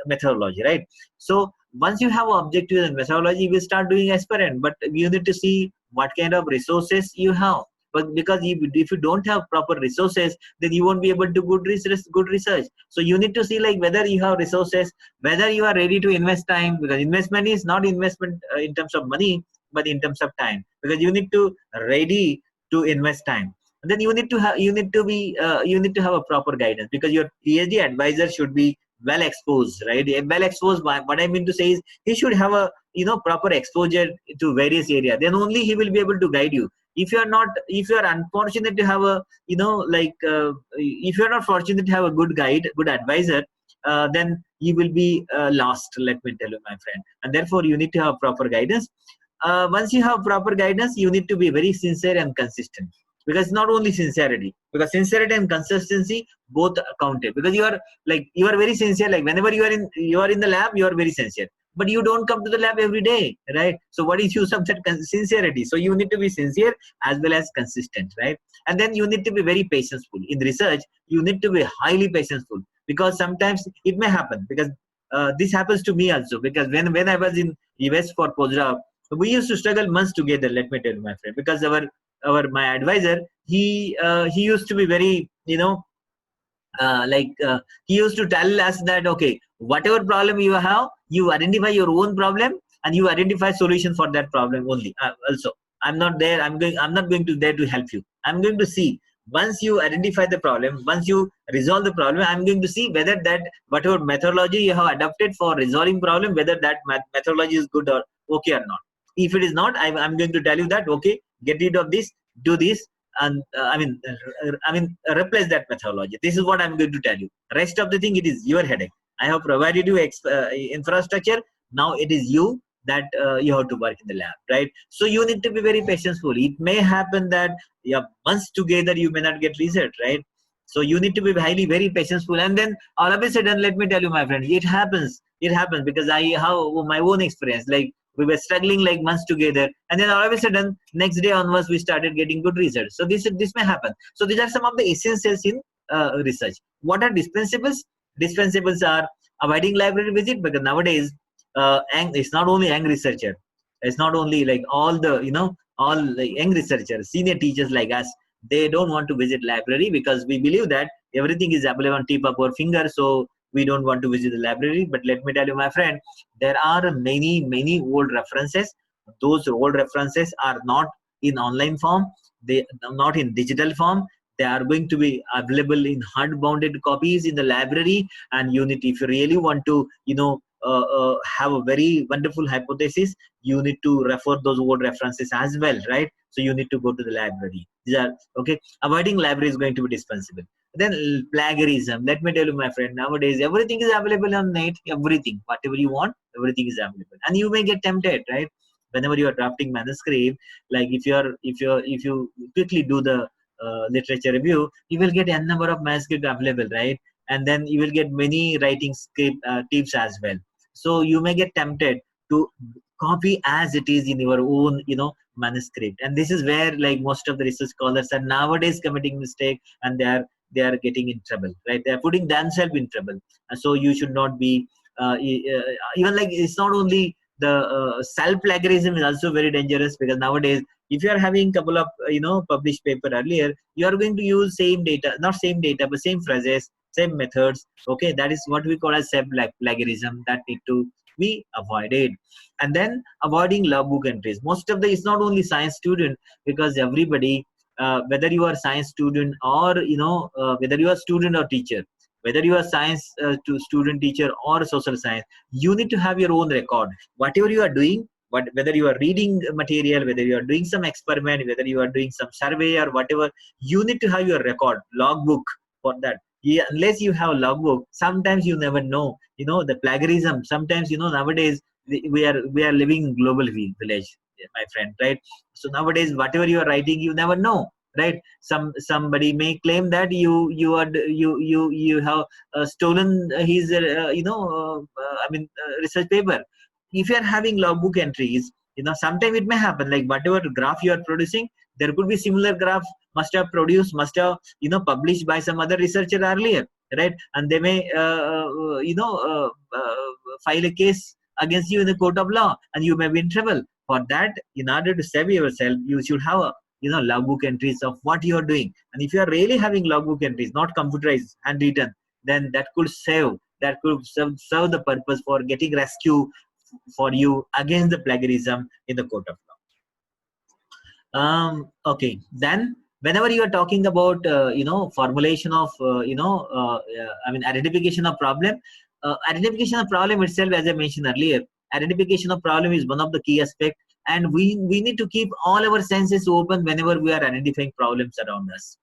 methodology, right? So once you have objectives and methodology, you will start doing experiment, but you need to see what kind of resources you have. But because if you don't have proper resources, then you won't be able to do good research. So you need to see whether you have resources, whether you are ready to invest time, because investment is not investment in terms of money, but in terms of time, because you need to ready to invest time. And then you need to have a proper guidance, because your PhD advisor should be well exposed, right? Well exposed, what I mean to say is he should have a proper exposure to various areas. Then only he will be able to guide you. If you are unfortunate to have a if you are not fortunate to have a good guide, good advisor, then you will be lost, let me tell you, my friend. And therefore you need to have proper guidance. Once you have proper guidance, you need to be very sincere and consistent, because not only sincerity, because sincerity and consistency both counted, because you are very sincere. Whenever you are in the lab, you are very sincere, but you don't come to the lab every day, right? So what is use of that sincerity? So you need to be sincere as well as consistent, right? And then you need to be very patientful. In research, you need to be highly patientful, because sometimes it may happen, because this happens to me also, because when I was in US for postdoc, we used to struggle months together, let me tell you, my friend, because my advisor, he used to be very he used to tell us that, okay, whatever problem you have, you identify your own problem, and you identify solution for that problem only. Also, I'm not there. I'm not going to there to help you. I'm going to see, once you identify the problem, once you resolve the problem, I'm going to see whether that whatever methodology you have adopted for resolving problem, whether that methodology is good or okay or not. If it is not, I'm going to tell you that, okay, get rid of this, do this, and replace that methodology. This is what I'm going to tell you. Rest of the thing, it is your headache. I have provided you infrastructure. Now it is you that you have to work in the lab, right? So you need to be very patientful. It may happen that, yeah, months together you may not get result, right? So you need to be very patientful. And then all of a sudden, let me tell you, my friend, it happens because I have my own experience. Like, we were struggling like months together, and then all of a sudden next day onwards we started getting good results. So this may happen. So these are some of the essentials in research. What are dispensables? Dispensables are avoiding library visit, because nowadays it's not only young researcher, it's not only like all the all the young researchers, senior teachers like us, they don't want to visit library because we believe that everything is available on tip of our finger, so we don't want to visit the library. But let me tell you, my friend, there are many old references. Those old references are not in online form, they are not in digital form. They are going to be available in hard bounded copies in the library. And you need, if you really want to have a very wonderful hypothesis, you need to refer those old references as well, right? So you need to go to the library. These are okay. Avoiding library is going to be dispensable. Then plagiarism. Let me tell you, my friend, nowadays everything is available on net. Everything, whatever you want, everything is available, and you may get tempted, right? Whenever you are drafting manuscript, like if you quickly do the literature review, you will get n number of manuscript available, right? And then you will get many writing script tips as well. So you may get tempted to copy as it is in your own manuscript. And this is where, like, most of the research scholars are nowadays committing mistake, and they are getting in trouble, right? They are putting themselves in trouble. And so you should not be even, like, it's not only the self plagiarism is also very dangerous, because nowadays if you are having couple of published paper earlier, you are going to use same data, not same data, but same phrases, same methods. Okay, that is what we call as self plagiarism, that need to be avoided. And then avoiding logbook entries. Most of the, it's not only science student, because everybody, whether you are science student or whether you are student or teacher, whether you are science to student, teacher, or social science, you need to have your own record. Whatever you are doing, whether you are reading material, whether you are doing some experiment, whether you are doing some survey or whatever, you need to have your record, logbook for that. Yeah, unless you have logbook, sometimes you never know, the plagiarism. Sometimes, nowadays we are living in global village, my friend, right? So nowadays, whatever you are writing, you never know, right? Somebody may claim that you have stolen his research paper. If you are having logbook entries, sometime it may happen, like whatever graph you are producing, there could be similar graph must have produced, must have published by some other researcher earlier, right? And they may file a case against you in the court of law, and you may be in trouble. For that, in order to save yourself, you should have a logbook entries of what you are doing. And if you are really having logbook entries, not computerized, handwritten, then that could serve the purpose for getting rescue for you against the plagiarism in the court of law. Okay, then whenever you are talking about formulation of identification of problem, identification of problem itself, as I mentioned earlier, identification of problem is one of the key aspects, and we need to keep all our senses open whenever we are identifying problems around us.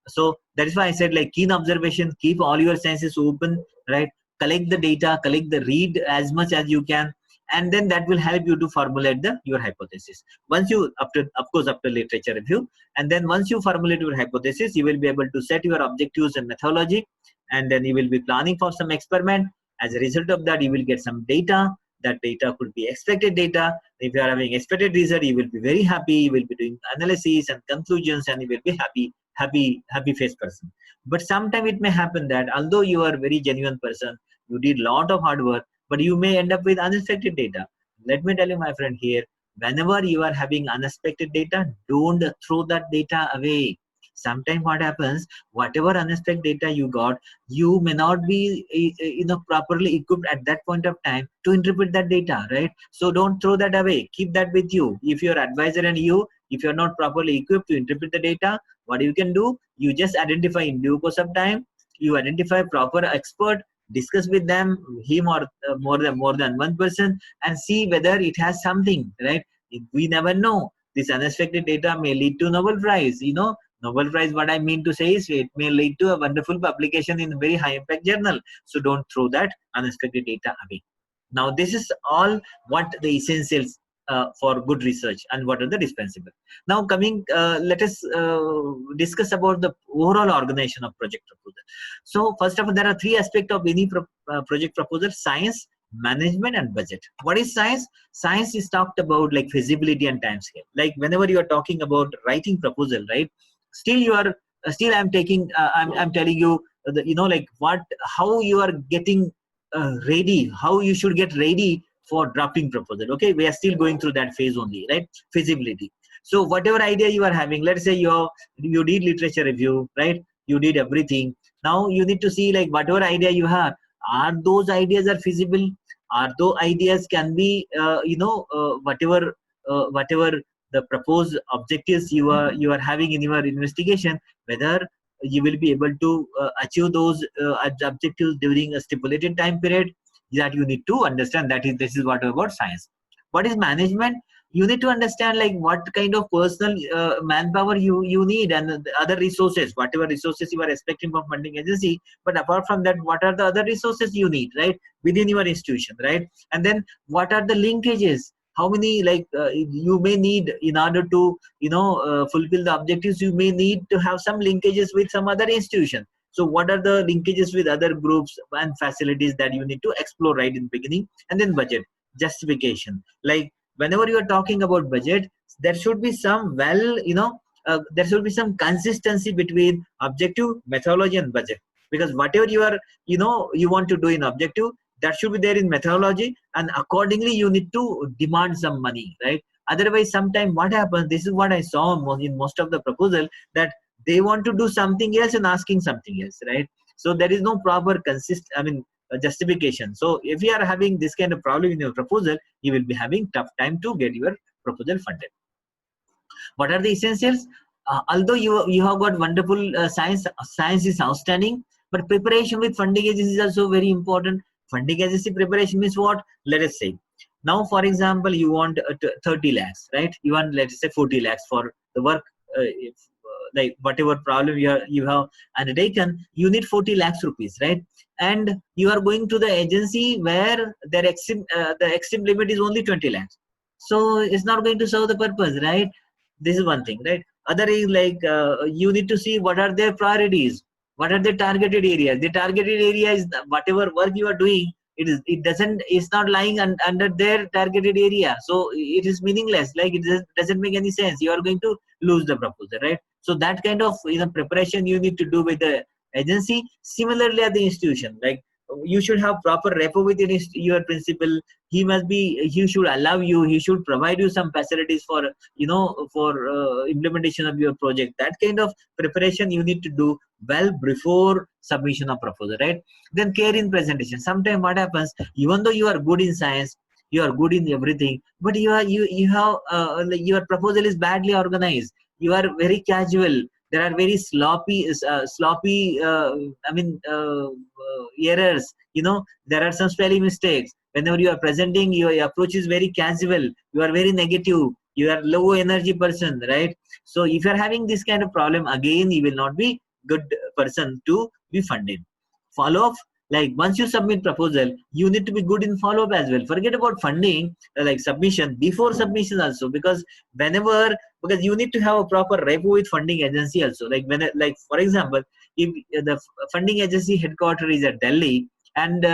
So that is why I said, like, keen observation, keep all your senses open, right? Collect the data, collect the read as much as you can, and then that will help you to formulate your hypothesis. Once you, after literature review, and then once you formulate your hypothesis, you will be able to set your objectives and methodology, and then you will be planning for some experiment. As a result of that, you will get some data. That data could be expected data. If you are having expected result, you will be very happy. You will be doing analysis and conclusions, and you will be happy face person. But sometimes it may happen that although you are a very genuine person, you did lot of hard work, but you may end up with unexpected data. Let me tell you, my friend, here, whenever you are having unexpected data, don't throw that data away. Sometimes what happens, whatever unexpected data you got, you may not be properly equipped at that point of time to interpret that data, right? So don't throw that away, keep that with you. If your advisor and you, if you're not properly equipped to interpret the data, what you can do, you just identify in due course of time, you identify proper expert, discuss with them, him or more than one person, and see whether it has something, right? We never know, this unexpected data may lead to Nobel Prize. Nobel Prize, what I mean to say is, it may lead to a wonderful publication in a very high impact journal. So don't throw that unexpected data away. Now, this is all what the essentials for good research and what are the dispensable. Now, let us discuss about the overall organization of project proposal. So, first of all, there are three aspects of any project proposal: science, management, and budget. What is science? Science is talked about like feasibility and time scale. Like whenever you are talking about writing proposal, right? Still, you are I'm taking. I'm telling you, how you are getting ready, how you should get ready for drafting proposal. Okay, we are still going through that phase only, right? Feasibility. So whatever idea you are having, let's say you did literature review, right? You did everything. Now you need to see like whatever idea you have, are those ideas are feasible? Are those ideas can be whatever the proposed objectives you are having in your investigation, whether you will be able to achieve those objectives during a stipulated time period, that you need to understand. This is what about science. What is management? You need to understand like what kind of personal manpower you need, and the other resources, whatever resources you are expecting from funding agency. But apart from that, what are the other resources you need, right, within your institution, right? And then what are the linkages? How many you may need in order to fulfill the objectives? You may need to have some linkages with some other institution. So what are the linkages with other groups and facilities that you need to explore right in the beginning? And then budget, justification. Like whenever you are talking about budget, there should be some there should be some consistency between objective, methodology, and budget. Because whatever you want to do in objective, that should be there in methodology, and accordingly you need to demand some money, right? Otherwise, sometimes what happens, this is what I saw in most of the proposal, that they want to do something else and asking something else, right? So there is no proper justification. So if you are having this kind of problem in your proposal, you will be having tough time to get your proposal funded. What are the essentials? Although you have got wonderful science is outstanding, but preparation with funding agency is also very important. Funding agency preparation means what? Let us say, now for example, you want 30 lakhs, right? You want, let's say, 40 lakhs for the work. Like whatever problem you have undertaken, you need 40 lakhs rupees, right? And you are going to the agency where the extreme limit is only 20 lakhs. So it's not going to serve the purpose, right? This is one thing, right? Other is like you need to see what are their priorities, what are the targeted areas. The targeted area is whatever work you are doing, it's not lying under their targeted area, so it is meaningless. Like it doesn't make any sense. You are going to lose the proposal, right? So that kind of preparation you need to do with the agency. Similarly at the institution, like you should have proper rapport with your principal. He should allow you, he should provide you some facilities for implementation of your project. That kind of preparation you need to do well before submission of proposal, right? Then care in presentation. Sometimes what happens, even though you are good in science, you are good in everything, but you have your proposal is badly organized. You are very casual. There are very sloppy errors. There are some spelling mistakes. Whenever you are presenting, your approach is very casual. You are very negative. You are low energy person, right? So if you are having this kind of problem, again, you will not be good person to be funded. Follow up, like once you submit proposal, you need to be good in follow up as well. Forget about funding, like submission, before submission also, because you need to have a proper rapport with funding agency also. Like for example, if the funding agency headquarters is at Delhi, and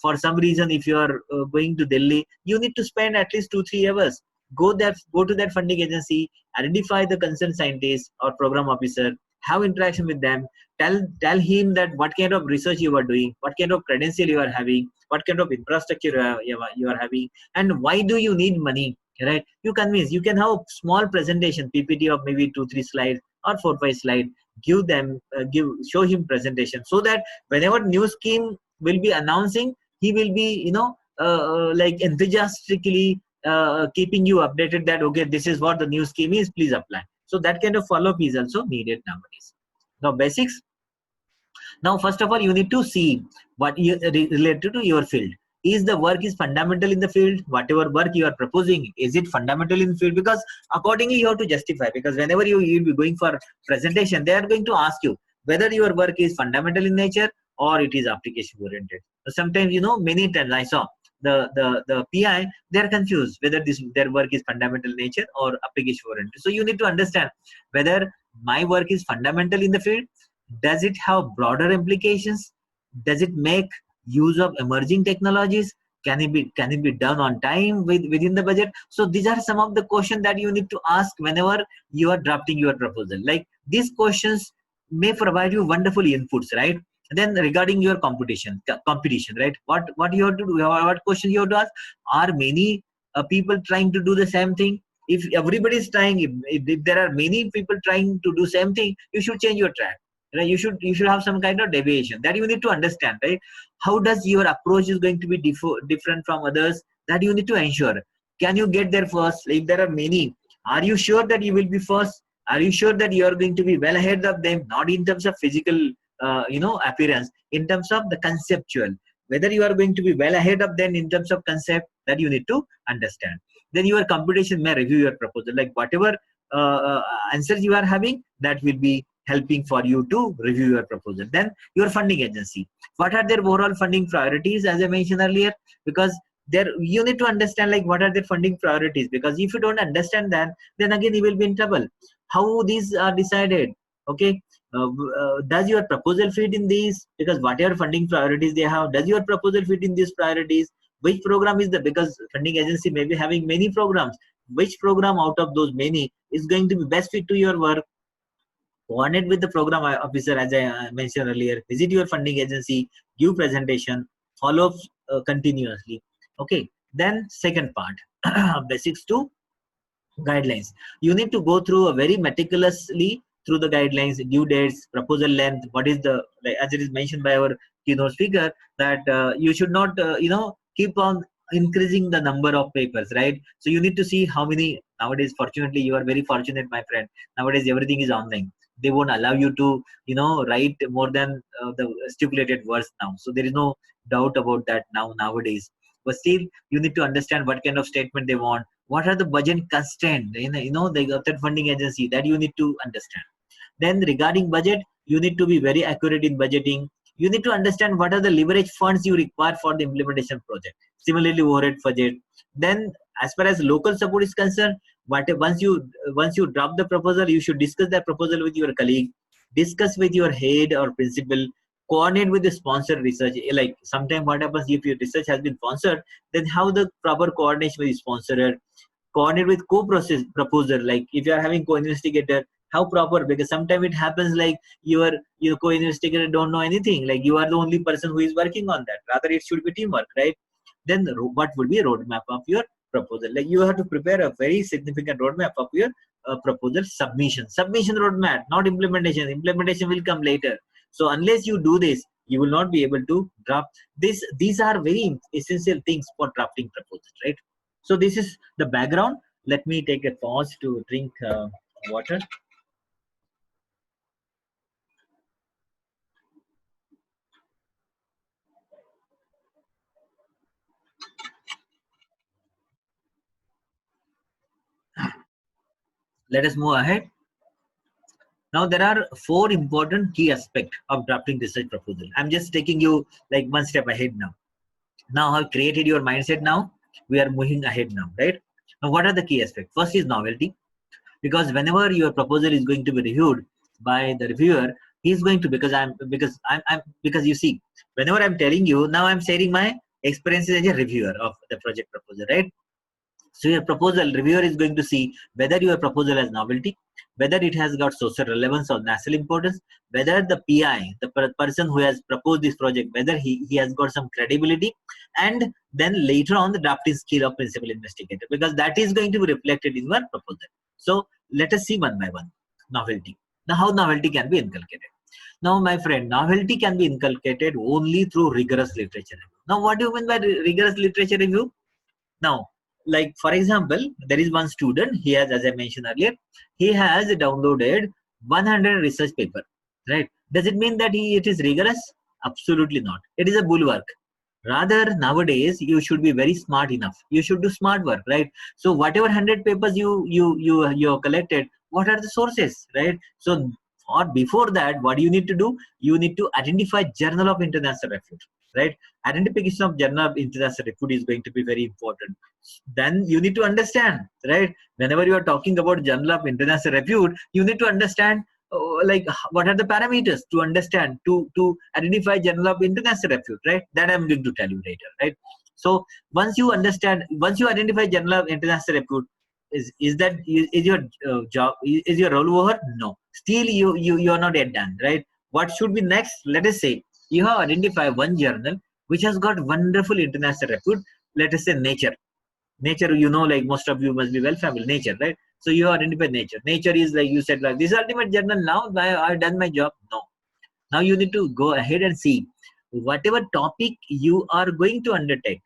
for some reason if you are going to Delhi, you need to spend at least 2-3 hours. Go to that funding agency, identify the concerned scientist or program officer, have interaction with them, tell him that what kind of research you are doing, what kind of credential you are having, what kind of infrastructure you are having, and why do you need money, right? You convince. You can have a small presentation, PPT of maybe 2-3 slides, or 4-5 slide, give them, show him presentation, so that whenever new scheme will be announcing, he will be, like enthusiastically keeping you updated that, okay, this is what the new scheme is, please apply. So that kind of follow-up is also needed nowadays. Now basics. Now, first of all, you need to see what you related to your field. Is the work is fundamental in the field? Whatever work you are proposing, is it fundamental in the field? Because accordingly you have to justify. Because whenever you will be going for presentation, they are going to ask you whether your work is fundamental in nature or it is application oriented. Sometimes, many times I saw the PI, they are confused whether their work is fundamental nature or application oriented. So you need to understand whether my work is fundamental in the field. Does it have broader implications? Does it make use of emerging technologies? Can it be done on time within the budget? So these are some of the questions that you need to ask whenever you are drafting your proposal. Like, these questions may provide you wonderful inputs, right? Then regarding your competition, right? What you have to do? What questions you have to ask? Are many people trying to do the same thing? If everybody is trying, if there are many people trying to do same thing, you should change your track. Right? You should have some kind of deviation that you need to understand, right? How does your approach is going to be different from others? That you need to ensure. Can you get there first? If there are many, are you sure that you will be first? Are you sure that you are going to be well ahead of them? Not in terms of physical, appearance, in terms of the conceptual. Whether you are going to be well ahead of them in terms of concept, that you need to understand. Then your competition may review your proposal. Like, whatever answers you are having, that will be helping for you to review your proposal. Then your funding agency, what are their overall funding priorities, as I mentioned earlier? Because there you need to understand, like, what are their funding priorities, because if you don't understand that, then again you will be in trouble. How these are decided? Okay, does your proposal fit in these? Because whatever funding priorities they have, does your proposal fit in these priorities? Which program is the, because funding agency may be having many programs, which program out of those many is going to be best fit to your work? Coordinate with the program officer, as I mentioned earlier. Visit your funding agency, give presentation, follow up continuously. Okay. Then second part, basics to guidelines. You need to go through a very meticulously through the guidelines, due dates, proposal length. What is the, like, as it is mentioned by our keynote speaker, that you should not keep on increasing the number of papers, right? So you need to see how many. Nowadays, fortunately, you are very fortunate, my friend. Nowadays everything is online. They won't allow you to write more than the stipulated words now. So there is no doubt about that nowadays. But still, you need to understand what kind of statement they want. What are the budget constraints? The third funding agency, that you need to understand. Then regarding budget, you need to be very accurate in budgeting. You need to understand what are the leverage funds you require for the implementation project. Similarly, overhead budget. Then, as far as local support is concerned, once you drop the proposal, you should discuss that proposal with your colleague, discuss with your head or principal, coordinate with the sponsored research. Like, sometimes what happens, if your research has been sponsored, then how the proper coordination with the sponsored, coordinate with co-proposer. Like, if you are having co-investigator, how proper? Because sometimes it happens like your co-investigator don't know anything. Like, you are the only person who is working on that. Rather, it should be teamwork, right? Then what would be a roadmap of your proposal? Like, you have to prepare a very significant roadmap of your proposal submission roadmap, not implementation. Implementation will come later. So unless you do this, you will not be able to draft this. These are very essential things for drafting proposals, right? So this is the background. Let me take a pause to drink water. Let us move ahead. Now, there are 4 important key aspects of drafting research proposal. I'm just taking you like one step ahead now. Now, I've created your mindset. Now we are moving ahead now, right? Now, what are the key aspects? First is novelty, because whenever your proposal is going to be reviewed by the reviewer, he's going to, because you see, whenever I'm telling you, now I'm sharing my experiences as a reviewer of the project proposal, right? So your proposal, reviewer is going to see whether your proposal has novelty, whether it has got social relevance or national importance, whether the PI, the person who has proposed this project, whether he has got some credibility, and then later on the drafting skill of principal investigator, because that is going to be reflected in your proposal. So let us see one by one. Novelty. Now, how novelty can be inculcated? Now, my friend, novelty can be inculcated only through rigorous literature review. Now, what do you mean by rigorous literature review? Now, like for example, there is one student, he has, as I mentioned earlier, he has downloaded 100 research paper, right? Does it mean that it is rigorous? Absolutely not. It is a bulwark. Rather, nowadays you should be very smart enough. You should do smart work, right? So whatever 100 papers you have collected, what are the sources, right? So, or before that, what do you need to do? You need to identify journal of international repute, right? Identification of journal of international repute is going to be very important. Then you need to understand, right? Whenever you are talking about journal of international repute, you need to understand like what are the parameters to understand to identify journal of international repute, right? That I'm going to tell you later, right? So once you understand, once you identify journal of international repute, is your job, is your role over? No, still you are not yet done, right? What should be next? Let us say you have identified one journal which has got wonderful international repute. Let us say nature, you know, like most of you must be well familiar, nature, right? So you identify nature is like you said, like this ultimate journal. Now I've done my job. No, now you need to go ahead and see whatever topic you are going to undertake,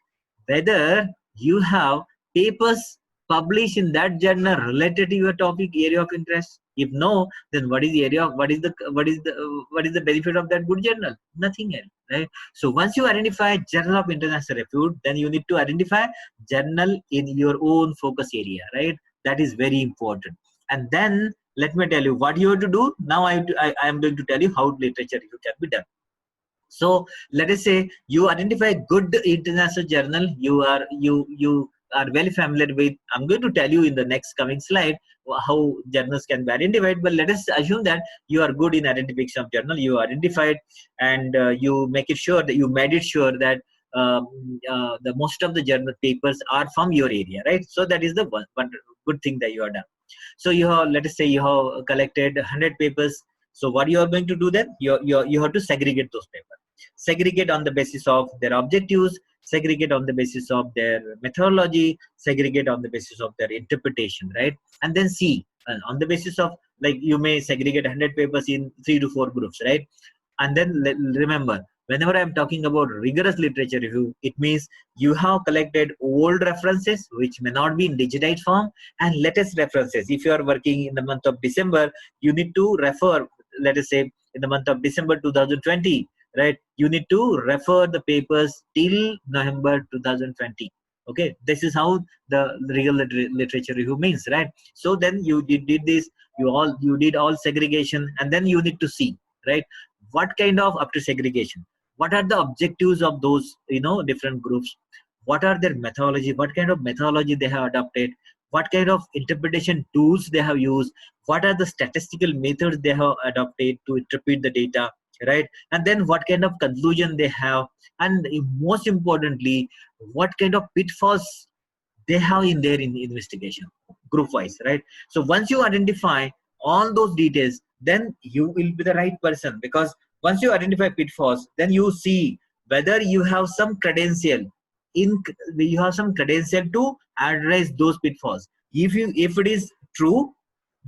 whether you have papers published in that journal related to your topic area of interest. If no, then what is the area of what is the benefit of that good journal? Nothing else, right? So once you identify journal of international repute, then you need to identify journal in your own focus area, right? That is very important. And then let me tell you what you have to do. Now I am going to tell you how literature review can be done. So let us say you identify good international journal you are very familiar with. I'm going to tell you in the next coming slide how journals can be identified, but let us assume that you are good in identification of journal. You identified and you make it sure that you made it sure that the most of the journal papers are from your area, right? So that is the one good thing that you have done. So you have, let us say you have collected 100 papers. So what you are going to do then? You have to segregate those papers. Segregate on the basis of their objectives, segregate on the basis of their methodology, segregate on the basis of their interpretation, right? And then see, on the basis of, like, you may segregate 100 papers in 3 to 4 groups, right? And then remember, whenever I'm talking about rigorous literature review, it means you have collected old references which may not be in digitized form and latest references. If you are working in the month of December, you need to refer, let us say in the month of December 2020, right? You need to refer the papers till November 2020. Okay, this is how the regular literature review means, right? So then you did this, you did all segregation, and then you need to see, right? What kind of, after segregation, what are the objectives of those, you know, different groups? What are their methodology? What kind of methodology they have adopted? What kind of interpretation tools they have used? What are the statistical methods they have adopted to interpret the data, right? And then what kind of conclusion they have, and most importantly, what kind of pitfalls they have in their investigation, group wise, right? So once you identify all those details, then you will be the right person, because once you identify pitfalls, then you see whether you have some credential in, you have some credential to address those pitfalls. If it is true,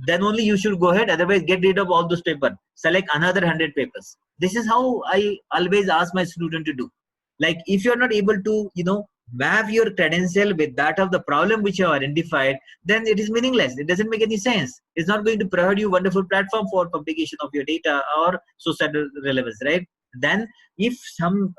then only you should go ahead. Otherwise, get rid of all those papers, select another 100 papers. This is how I always ask my student to do. Like, if you're not able to, you know, map your credential with that of the problem which you have identified, then it is meaningless. It doesn't make any sense. It's not going to provide you wonderful platform for publication of your data or societal relevance, right? Then if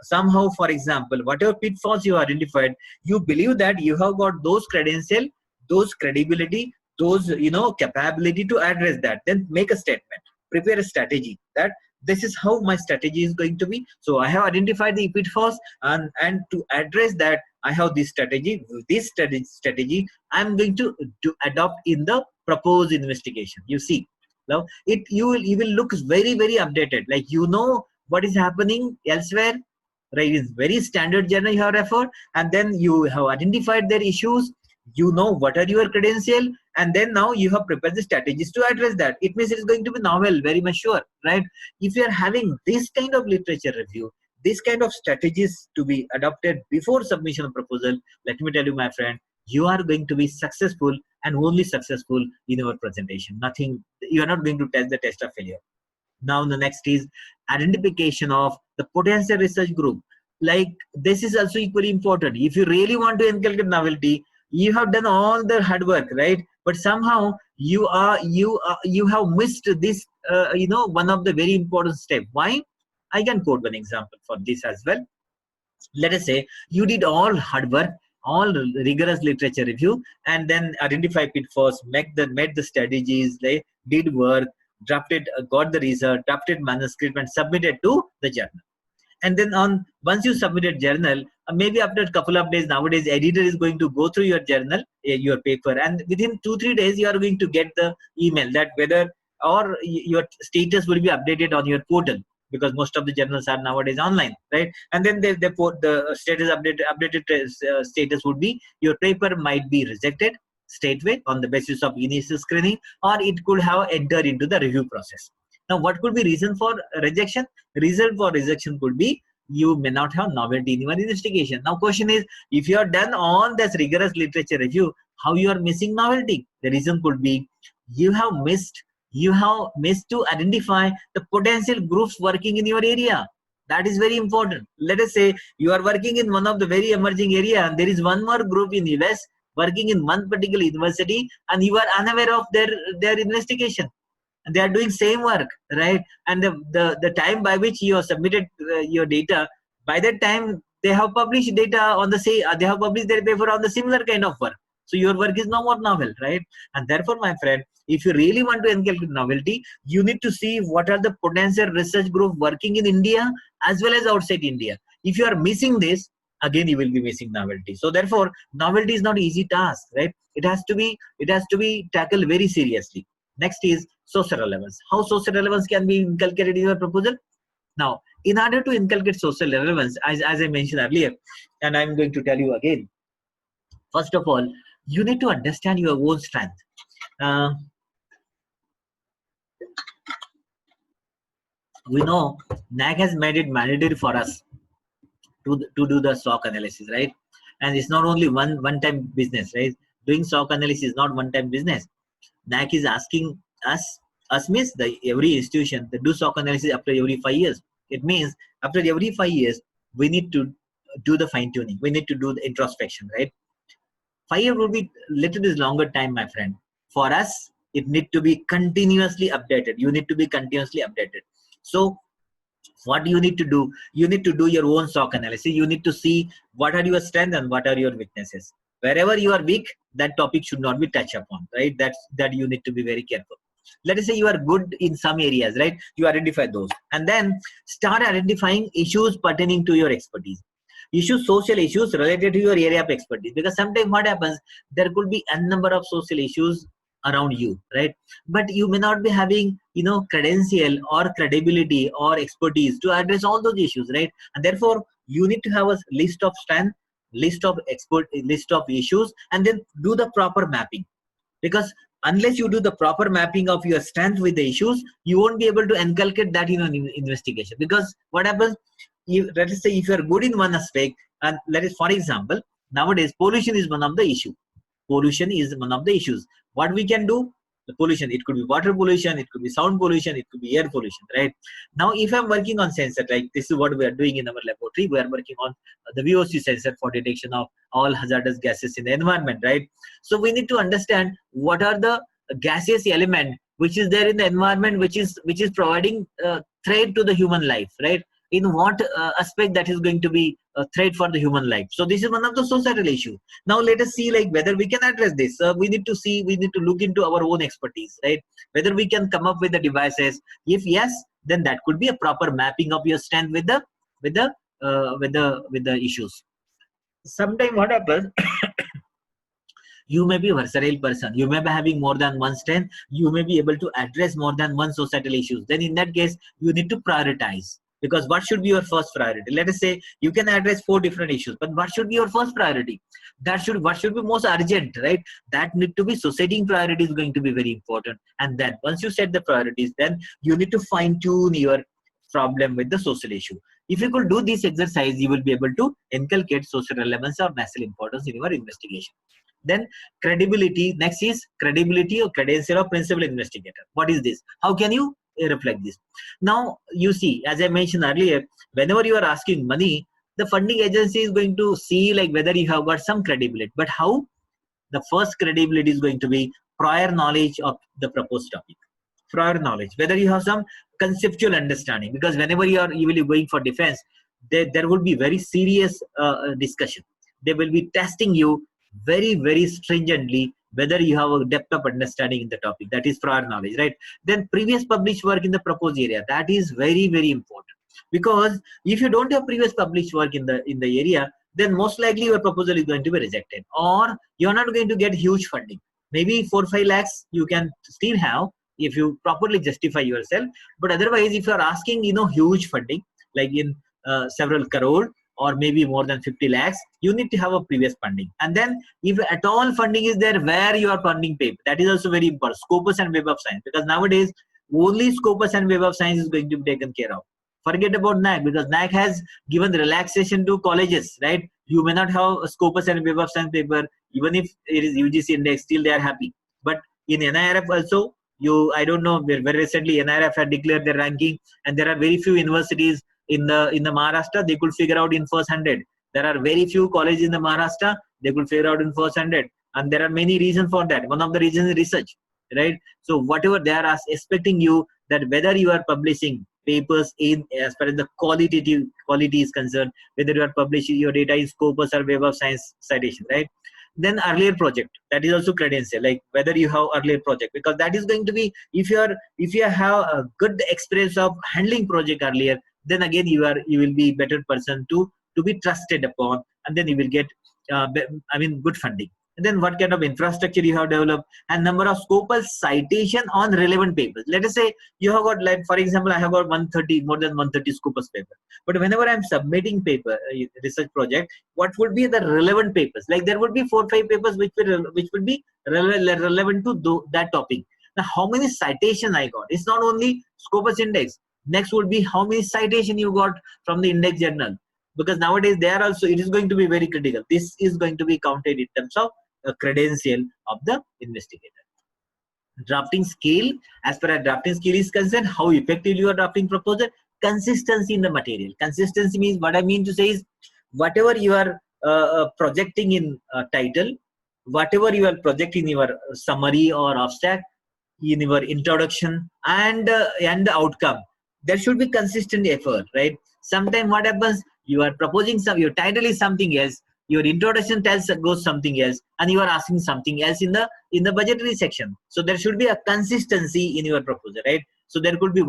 somehow, for example, whatever pitfalls you identified, you believe that you have got those credential, those credibility, those, you know, capability to address that, then make a statement, prepare a strategy that this is how my strategy is going to be. So I have identified the pitfalls, and to address that, I have this strategy. This strategy I'm going to adopt in the proposed investigation. You see, now you will look very, very updated. Like, you know what is happening elsewhere, right? It's very standard journal you have referred, and then you have identified their issues. You know what are your credential, and then now you have prepared the strategies to address that. It means it's going to be novel, very much sure, right? If you are having this kind of literature review, this kind of strategies to be adopted before submission of proposal, let me tell you, my friend, you are going to be successful, and only successful in your presentation. Nothing, you are not going to test the test of failure. Now the next is identification of the potential research group. Like this is also equally important. If you really want to inculcate novelty, you have done all the hard work, right? But somehow you have missed this, one of the very important step. Why? I can quote one example for this as well. Let us say you did all hard work, all rigorous literature review, and then identify pitfalls, made the strategies, like, did work, drafted, got the result, drafted manuscript, and submitted to the journal. And then once you submitted journal, maybe after a couple of days, nowadays editor is going to go through your journal, your paper, and within 2-3 days you are going to get the email that whether or your status will be updated on your portal, because most of the journals are nowadays online, right? And then they put the status updated status would be your paper might be rejected straightway on the basis of initial screening, or it could have entered into the review process. Now, what could be reason for rejection? Reason for rejection could be you may not have novelty in your investigation. Now, question is, if you have done all this rigorous literature review, how you are missing novelty? The reason could be you have missed to identify the potential groups working in your area. That is very important. Let us say you are working in one of the very emerging area, and there is one more group in US working in one particular university, and you are unaware of their investigation. And they are doing same work, right? And the time by which you have submitted your data, by that time they have published data on the same, they have published their paper on the similar kind of work. So your work is no more novel, right? And therefore, my friend, if you really want to inculcate novelty, you need to see what are the potential research group working in India as well as outside India. If you are missing this, again you will be missing novelty. So therefore, novelty is not an easy task, right? It has to be tackled very seriously. Next is social relevance. How social relevance can be inculcated in your proposal? Now, in order to inculcate social relevance, as I mentioned earlier, and I'm going to tell you again, first of all, you need to understand your own strength. We know NAC has made it mandatory for us to do the SOC analysis, right? And it's not only one-time business, right? Doing SOC analysis is not one-time business. NAC is asking us means every institution to do SOC analysis after every 5 years. It means after every 5 years, we need to do the fine tuning. We need to do the introspection, right? 5 years will be little bit longer time, my friend. For us, it need to be continuously updated. You need to be continuously updated. So what you need to do, you need to do your own SOC analysis. You need to see what are your strengths and what are your weaknesses. Wherever you are weak, that topic should not be touched upon, right? That you need to be very careful. Let us say you are good in some areas, right? You identify those and then start identifying issues pertaining to your expertise. Social issues related to your area of expertise, because sometimes what happens, there could be a number of social issues around you, right? But you may not be having, credential or credibility or expertise to address all those issues, right? And therefore, you need to have a list of strength, list of issues, and then do the proper mapping. Because unless you do the proper mapping of your strength with the issues, you won't be able to inculcate that in an investigation. Because what happens, let us say if you are good in one aspect, and for example, nowadays pollution is one of the issue. Pollution is one of the issues. What we can do, the pollution, it could be water pollution, it could be sound pollution, it could be air pollution, right? Now, if I'm working on sensor, like this is what we are doing in our laboratory, we are working on the VOC sensor for detection of all hazardous gases in the environment, right? So we need to understand what are the gaseous element which is there in the environment, which is providing threat to the human life, right? In what aspect that is going to be a threat for the human life. So this is one of the societal issues. Now let us see like whether we can address this. We need to look into our own expertise, right? Whether we can come up with the devices. If yes, then that could be a proper mapping of your strength with the issues. Sometimes what happens, you may be a versatile person. You may be having more than one strength. You may be able to address more than one societal issues. Then in that case, you need to prioritize. Because what should be your first priority? Let us say you can address 4 different issues, but what should be your first priority? What should be most urgent, right? That need to be, so setting priority is going to be very important. And then once you set the priorities, then you need to fine tune your problem with the social issue. If you could do this exercise, you will be able to inculcate social relevance or national importance in your investigation. Then credibility, next is credibility or credential of principal investigator. What is this? How can you reflect this? Now you see, as I mentioned earlier, whenever you are asking money, the funding agency is going to see like whether you have got some credibility. But how? The first credibility is going to be prior knowledge of the proposed topic. Prior knowledge, whether you have some conceptual understanding, because whenever you will be going for defense, there will be very serious discussion. They will be testing you very stringently whether you have a depth of understanding in the topic. That is prior knowledge, right? Then previous published work in the proposed area, that is very important, because if you don't have previous published work in the area, then most likely your proposal is going to be rejected, or you're not going to get huge funding. Maybe 4-5 lakhs you can still have if you properly justify yourself, but otherwise if you are asking huge funding like in several crore or maybe more than 50 lakhs, you need to have a previous funding. And then if at all funding is there, where you are funding paper, that is also very important. Scopus and Web of Science, because nowadays only Scopus and Web of Science is going to be taken care of. Forget about NAC, because NAC has given relaxation to colleges, right? You may not have a Scopus and Web of Science paper, even if it is UGC index, still they are happy. But in NIRF also, I don't know, very recently NIRF had declared their ranking, and there are very few universities in the Maharashtra they could figure out in first 100. There are very few colleges in the Maharashtra they could figure out in first 100, and there are many reasons for that. One of the reasons is research, right? So whatever they are expecting you, that whether you are publishing papers in as far as the quality is concerned, whether you are publishing your data in Scopus or Web of Science citation, right? Then earlier project, that is also credential, like whether you have earlier project, because that is going to be, if you have a good experience of handling project earlier, then again you will be better person to be trusted upon, and then you will get good funding. And then what kind of infrastructure you have developed, and number of Scopus citation on relevant papers. Let us say you have got, like for example, I have got more than 130 Scopus paper, but whenever I'm submitting paper research project, what would be the relevant papers? Like there would be 4-5 papers which would be relevant to that topic. Now how many citation I got? It's not only Scopus index. Next would be how many citation you got from the index journal, because nowadays they are also, it is going to be very critical. This is going to be counted in terms of a credential of the investigator. Drafting skill, as far as drafting skill is concerned, how effectively you are drafting proposal. Consistency in the material. Consistency means, what I mean to say is, whatever you are projecting in title, whatever you are projecting in your summary or abstract, in your introduction, and the outcome, there should be consistent effort, right? Sometimes what happens, you are proposing your title is something else, your introduction goes something else, and you are asking something else in the budgetary section. So there should be a consistency in your proposal, right? So there could be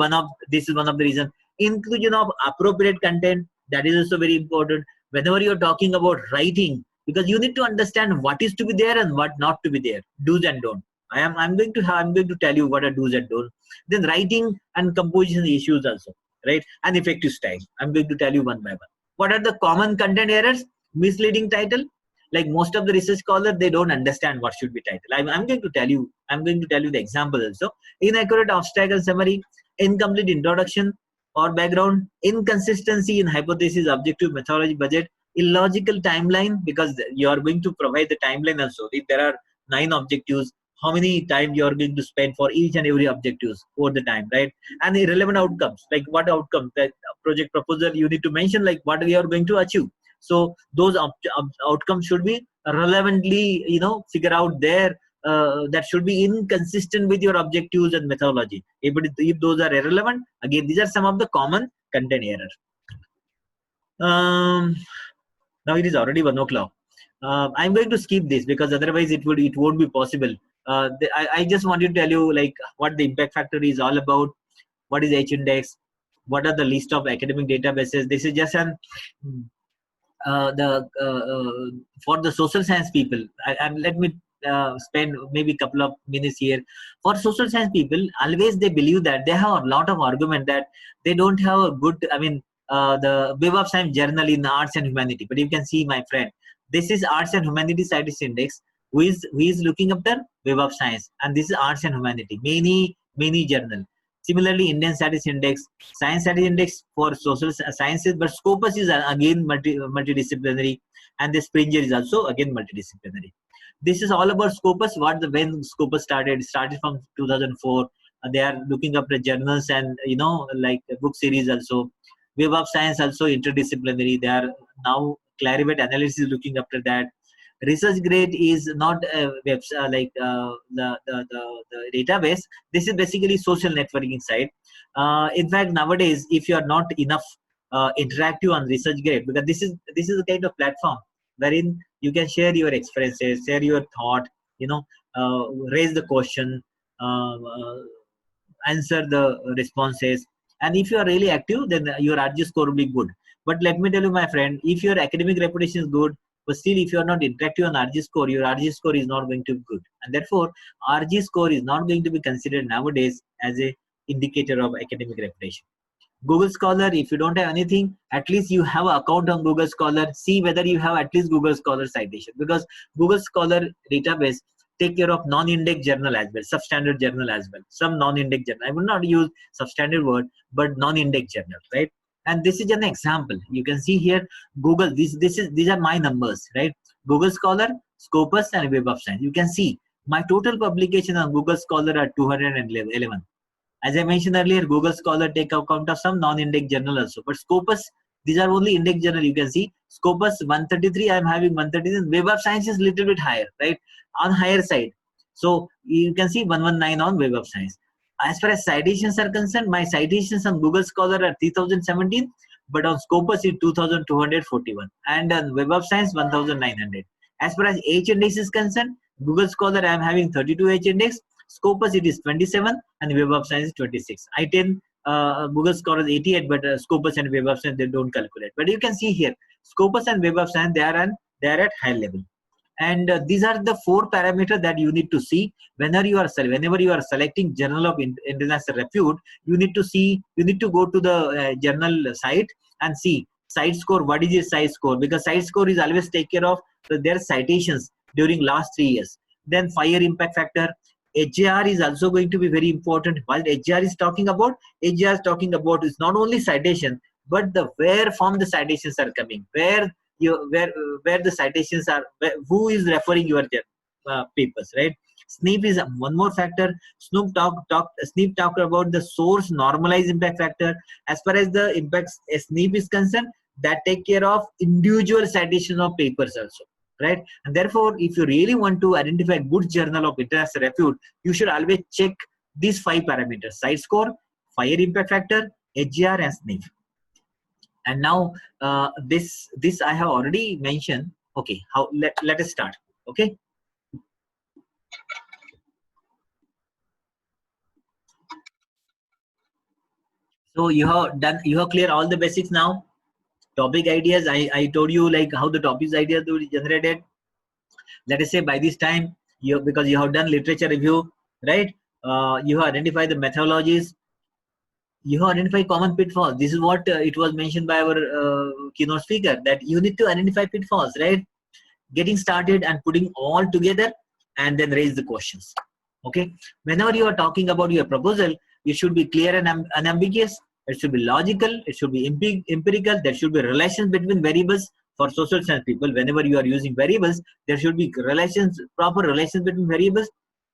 this is one of the reasons. Inclusion of appropriate content, that is also very important whenever you're talking about writing, because you need to understand what is to be there and what not to be there, do's and don't. I'm going to tell you what are do's and don't. Then writing and composition issues also, right? And effective style, I'm going to tell you one by one. What are the common content errors? Misleading title, like most of the research scholars, they don't understand what should be title. I'm going to tell you the example also. Inaccurate abstract and summary, incomplete introduction or background, inconsistency in hypothesis, objective, methodology, budget, illogical timeline, because you are going to provide the timeline also. If there are 9 objectives, how many time you are going to spend for each and every objectives over the time, right? And irrelevant outcomes, like what outcome, that project proposal you need to mention, like what we are going to achieve. So those outcomes should be relevantly, figure out there. That should be inconsistent with your objectives and methodology. If those are irrelevant, again, these are some of the common content errors. Now it is already 1 o'clock. I'm going to skip this because otherwise it won't be possible. I just want to tell you like what the impact factor is all about. What is H index? What are the list of academic databases? This is just an for the social science people. And let me spend maybe a couple of minutes here. For social science people, always they believe that they have a lot of argument that they don't have a good, the Web of Science journal in arts and humanity. But you can see, my friend, this is arts and humanity citation index. Who is looking up the Web of Science, and this is arts and humanity. Many journal. Similarly, Indian Statistics Index, Science Statistics Index for social sciences, but Scopus is again multidisciplinary. and the Springer is also again multidisciplinary. This is all about Scopus. When Scopus started from 2004. They are looking up the journals and like book series also. Web of Science also interdisciplinary. They are now Clarivate Analysis is looking after that. ResearchGate is not a the database. This is basically social networking site. In fact, nowadays, if you are not enough interactive on ResearchGate, because this is a kind of platform wherein you can share your experiences, share your thought, raise the question, answer the responses, and if you are really active, then your RG score will be good. But let me tell you, my friend, if your academic reputation is good, but still if you are not interactive on RG score, your RG score is not going to be good, and therefore RG score is not going to be considered nowadays as a indicator of academic reputation. Google Scholar, if you don't have anything, at least you have an account on Google Scholar. See whether you have at least Google Scholar citation, because Google Scholar database take care of non-index journal as well, substandard journal as well, some non-index journal. I will not use substandard word, but non-index journal, right? And this is an example. You can see here Google. These are my numbers, right? Google Scholar, Scopus, and Web of Science. You can see my total publication on Google Scholar are 211. As I mentioned earlier, Google Scholar take account of some non-index journal also. But Scopus, these are only index journal. You can see Scopus 133, I am having 133. Web of Science is little bit higher, right? On higher side. So you can see 119 on Web of Science. As far as citations are concerned, my citations on Google Scholar are 3017, but on Scopus is 2241. And on Web of Science, 1900. As far as H-index is concerned, Google Scholar I am having 32 H-index. Scopus it is 27 and Web of Science is 26. I-10 Google Scholar is 88, but Scopus and Web of Science they don't calculate. But you can see here, Scopus and Web of Science they are at high level. And these are the 4 parameters that you need to see whenever you are selecting journal of international repute. You need to go to the journal site and see site score. What is your site score? Because site score is always take care of their citations during last 3 years. Then fire impact factor. HJR is also going to be very important. While HJR is talking about is not only citation, but the where from the citations are coming, where the citations are, who is referring your papers, right? SNP is one more factor. SNP talked about the source normalized impact factor. As far as the impacts SNP is concerned, that take care of individual citation of papers also. Right? And therefore, if you really want to identify good journal of international repute, you should always check these 5 parameters: site score, fire impact factor, HGR, and SNP. And now this I have already mentioned. Okay, let us start. Okay. So you have clear all the basics now. Topic ideas. I told you like how the topics ideas will be generated. Let us say by this time, because you have done literature review, right? You have identified the methodologies. You have identified common pitfalls. This is what it was mentioned by our keynote speaker, that you need to identify pitfalls, right? Getting started and putting all together and then raise the questions. Okay. Whenever you are talking about your proposal, it should be clear and unambiguous. It should be logical. It should be empirical. There should be relations between variables. For social science people, whenever you are using variables, there should be proper relations between variables.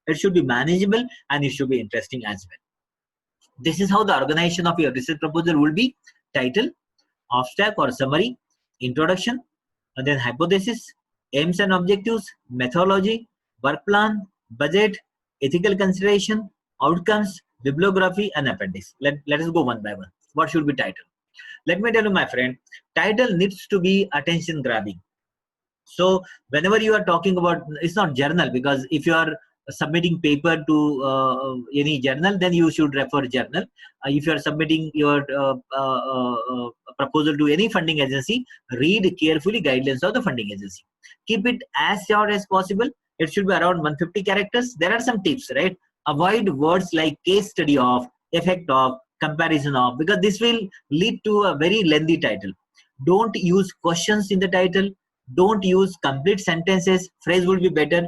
It should be manageable and it should be interesting as well. This is how the organization of your research proposal will be: title, abstract or summary, introduction, and then hypothesis, aims and objectives, methodology, work plan, budget, ethical consideration, outcomes, bibliography, and appendix. Let us go one by one. What should be title? Let me tell you, my friend, title needs to be attention grabbing. So whenever you are talking about, it's not journal, because if you are submitting paper to any journal, then you should refer journal. If you are submitting your proposal to any funding agency, read carefully guidelines of the funding agency. Keep it as short as possible. It should be around 150 characters. There are some tips, right? Avoid words like case study of, effect of, comparison of, because this will lead to a very lengthy title. Don't use questions in the title. Don't use complete sentences. Phrase will be better.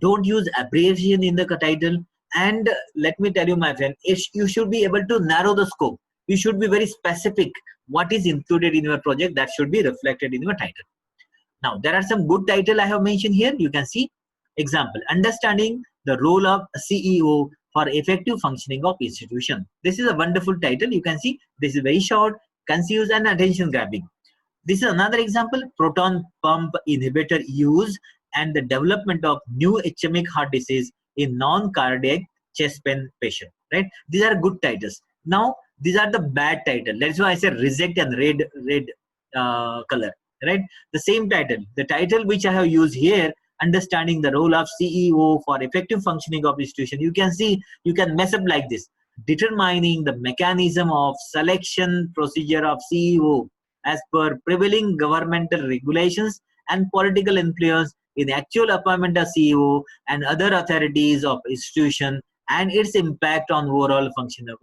Don't use abbreviation in the title. And let me tell you, my friend, you should be able to narrow the scope. You should be very specific. What is included in your project, that should be reflected in your title. Now, there are some good title I have mentioned here. You can see example, understanding the role of CEO for effective functioning of institution. This is a wonderful title. You can see this is very short, concise and attention grabbing. This is another example, proton pump inhibitor use and the development of new ischemic heart disease in non-cardiac chest pain patient, right? These are good titles. Now, these are the bad title. That's why I said reject and red color, right? The same title, the title which I have used here, understanding the role of CEO for effective functioning of institution. You can see, you can mess up like this. Determining the mechanism of selection procedure of CEO as per prevailing governmental regulations and political influence in actual appointment of CEO and other authorities of institution and its impact on overall functioning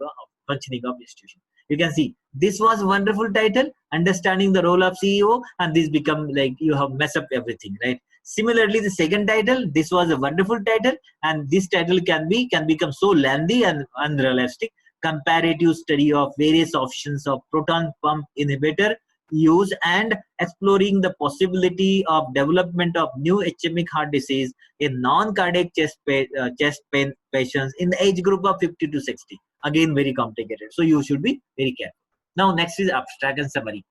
of institution. You can see this was a wonderful title, understanding the role of CEO, and this become like you have messed up everything, right? Similarly, the second title, this was a wonderful title, and this title can become so lengthy and unrealistic. Comparative study of various options of proton pump inhibitor use and exploring the possibility of development of new ischemic heart disease in non-cardiac chest pain patients in the age group of 50 to 60. Again, very complicated. So you should be very careful. Now, next is abstract and summary.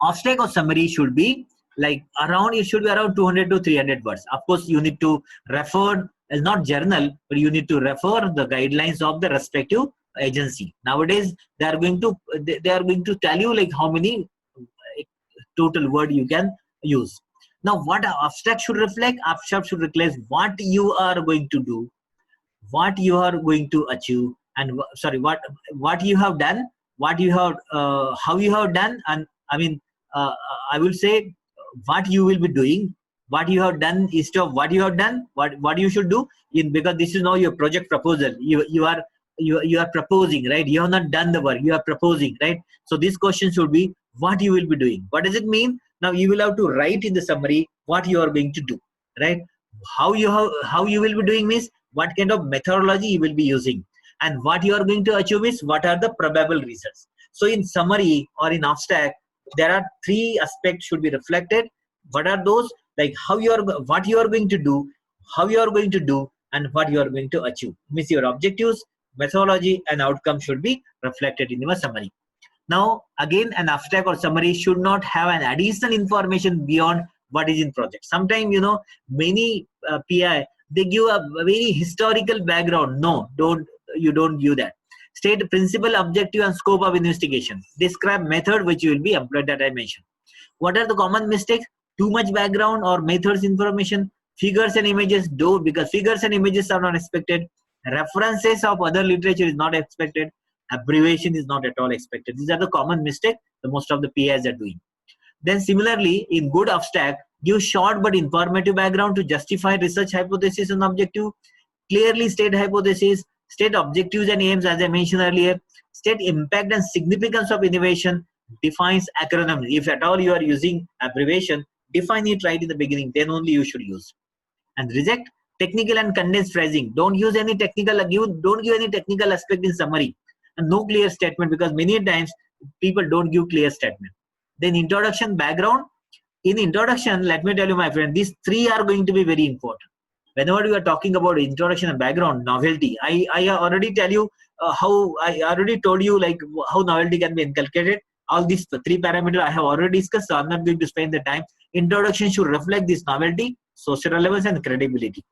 Abstract or summary should be like around, it should be around 200 to 300 words. Of course, you need to refer, not journal, but you need to refer the guidelines of the respective agency. Nowadays, they are going to tell you like how many total word you can use. Now, what abstract should reflect? Abstract should reflect what you are going to do, what you are going to achieve, and what you have done, what you have how you have done, and I will say what you will be doing, what you have done instead of what you have done, what you should do because this is now your project proposal. You are proposing, right? You have not done the work, you are proposing, right? So this question should be what you will be doing. What does it mean? Now you will have to write in the summary what you are going to do, right? How you will be doing means what kind of methodology you will be using, and what you are going to achieve is what are the probable results. So in summary or in abstract, there are three aspects should be reflected. What are those? Like what you are going to do, how you are going to do, and what you are going to achieve. Means your objectives, methodology, and outcome should be reflected in your summary. Now, again, an abstract or summary should not have an additional information beyond what is in project. Sometimes, many PI, they give a very historical background. No, you don't give that. State principal, objective, and scope of investigation. Describe method which you will be employed that I mentioned. What are the common mistakes? Too much background or methods information. Figures and images, don't, because figures and images are not expected. References of other literature is not expected. Abbreviation is not at all expected. These are the common mistakes the most of the PIs are doing. Then similarly, in good abstract, give short but informative background to justify research hypothesis and objective. Clearly state hypothesis, state objectives and aims as I mentioned earlier, state impact and significance of innovation, defines acronym. If at all you are using abbreviation, define it right in the beginning, then only you should use. And reject technical and condensed phrasing. Don't use any technical, don't give any technical aspect in summary. And no clear statement, because many times people don't give clear statement. Then introduction, background. In introduction, let me tell you, my friend, these three are going to be very important. Whenever you are talking about introduction and background, novelty, I already tell you I already told you like how novelty can be inculcated. All these three parameters I have already discussed, so I'm not going to spend the time. Introduction should reflect this novelty, social relevance, and credibility.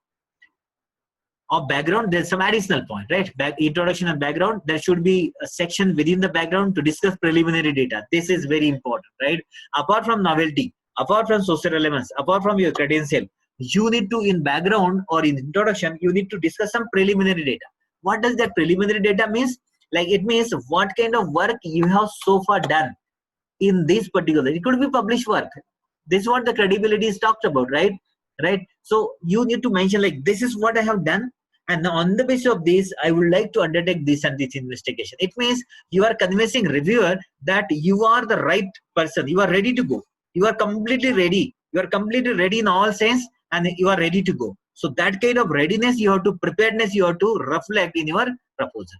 Of background, there's some additional point, right? Introduction and background, there should be a section within the background to discuss preliminary data. This is very important, right? Apart from novelty, apart from social relevance, apart from your credential, you need to, in background or in introduction, you need to discuss some preliminary data. What does that preliminary data means? Like it means what kind of work you have so far done in this particular, it could be published work. This is what the credibility is talked about, right? Right. So you need to mention like, this is what I have done. And on the basis of this, I would like to undertake this and this investigation. It means you are convincing reviewer that you are the right person. You are ready to go. You are completely ready. You are completely ready in all sense, and you are ready to go. So that kind of readiness, you have to preparedness, you have to reflect in your proposal.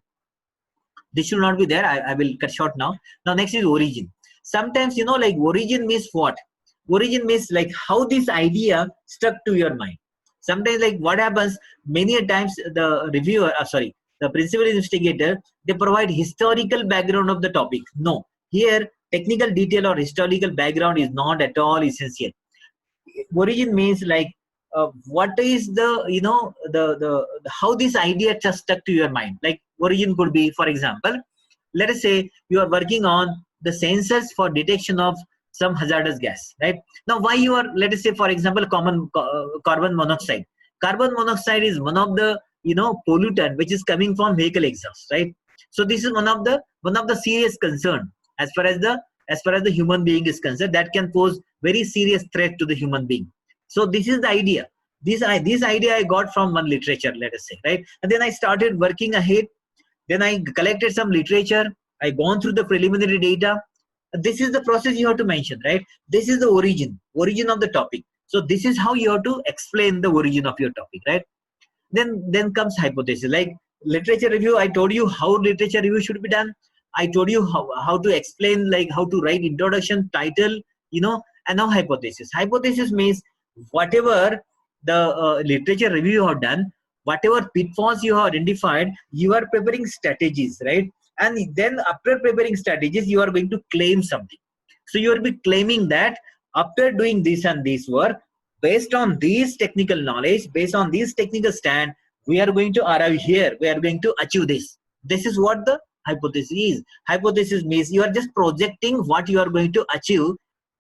This should not be there. I will cut short now. Now next is origin. Sometimes, like origin means what? Origin means like how this idea stuck to your mind. Sometimes like what happens, many a times the reviewer, the principal investigator, they provide historical background of the topic. No, here technical detail or historical background is not at all essential. Origin means like what is the, you know, the how this idea just stuck to your mind. Like origin could be, for example, let us say you are working on the sensors for detection of some hazardous gas, right? Now why you are, let us say for example, carbon monoxide. Carbon monoxide is one of the, you know, pollutant which is coming from vehicle exhaust, right? So this is one of the serious concern as far as the human being is concerned, that can pose very serious threat to the human being. So this is the idea. This idea I got from one literature, let us say, right? And then I started working ahead. Then I collected some literature. I gone through the preliminary data. This is the process you have to mention, right? This is the origin of the topic. So this is how you have to explain the origin of your topic, right? Then comes hypothesis. Like literature review, I told you how literature review should be done. I told you how to explain, like how to write introduction, title, you know, and now hypothesis. Hypothesis means whatever the literature review you have done, whatever pitfalls you have identified, you are preparing strategies, right? And then after preparing strategies, you are going to claim something. So you will be claiming that after doing this and this work, based on this technical knowledge, based on this technical stand, we are going to arrive here. We are going to achieve this. This is what the hypothesis is. Hypothesis means you are just projecting what you are going to achieve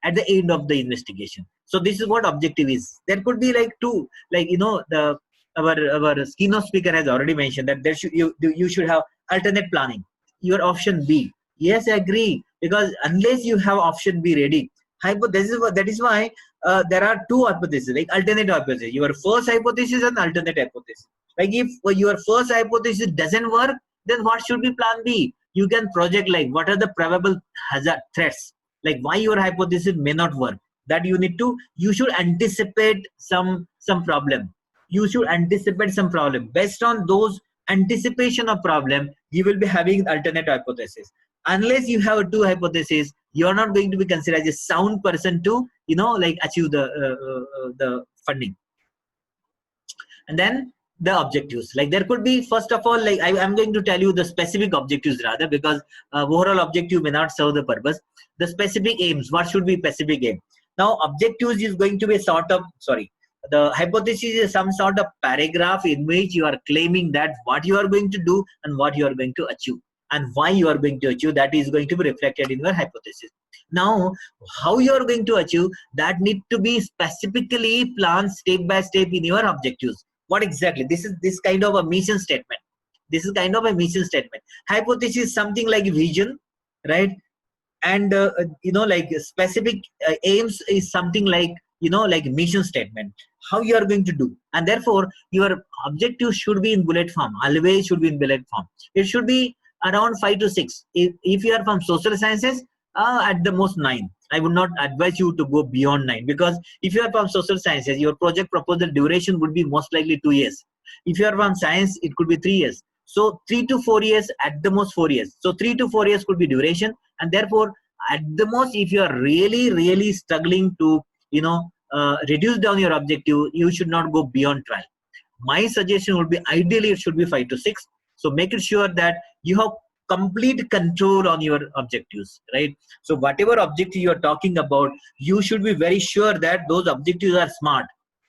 at the end of the investigation. So this is what objective is. There could be like two, like, you know, our keynote speaker has already mentioned that you should have alternate planning. Your option B. Yes, I agree, because unless you have option B ready, that is why there are two hypotheses, like alternate hypothesis. Your first hypothesis and alternate hypothesis. Like if your first hypothesis doesn't work, then what should be plan B? You can project like what are the probable hazard threats, like why your hypothesis may not work. That you should anticipate some problem. You should anticipate some problem. Based on those anticipation of problem, you will be having alternate hypothesis. Unless you have two hypotheses, you are not going to be considered as a sound person to, you know, like achieve the funding. And then the objectives, like there could be, first of all, like I'm going to tell you the specific objectives rather, because overall objective may not serve the purpose. The specific aims, what should be specific aim? Now objectives is going to be a sort of, the hypothesis is some sort of paragraph in which you are claiming that what you are going to do and what you are going to achieve and why you are going to achieve, that is going to be reflected in your hypothesis. Now how you are going to achieve that need to be specifically planned step by step in your objectives. What exactly? This is kind of a mission statement. This is kind of a mission statement. Hypothesis is something like vision, right? And you know, like specific aims is something like, you know, like mission statement, how you are going to do. And therefore your objective should be in bullet form, always should be in bullet form. It should be around 5 to 6. If you are from social sciences, at the most 9. I would not advise you to go beyond 9, because if you are from social sciences, your project proposal duration would be most likely 2 years. If you are from science, it could be 3 years. So 3 to 4 years, at the most 4 years. So 3 to 4 years could be duration. And therefore at the most, if you are really struggling to, you know, reduce down your objective, you should not go beyond 12. My suggestion would be, ideally it should be 5 to 6. So make it sure that you have complete control on your objectives, right? So whatever objective you are talking about, you should be very sure that those objectives are smart,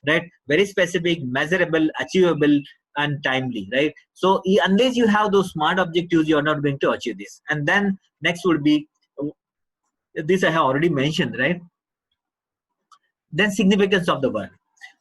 right? Very specific, measurable, achievable, and timely, right? So unless you have those smart objectives, you are not going to achieve this. And then next would be, this I have already mentioned, right? Then significance of the work.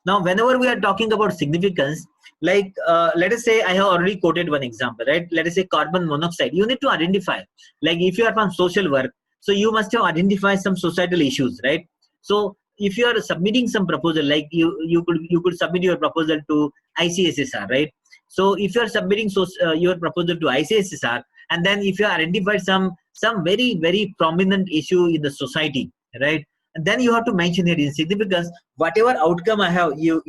Now whenever we are talking about significance, like let us say I have already quoted one example, right? Let us say carbon monoxide. You need to identify, like if you are from social work, so you must have identified some societal issues, right? So if you are submitting some proposal, like you could submit your proposal to ICSSR, right? So if you are submitting your proposal to ICSSR, and then if you identified some very prominent issue in the society, right? And then you have to mention it in significance. Whatever outcome I have, you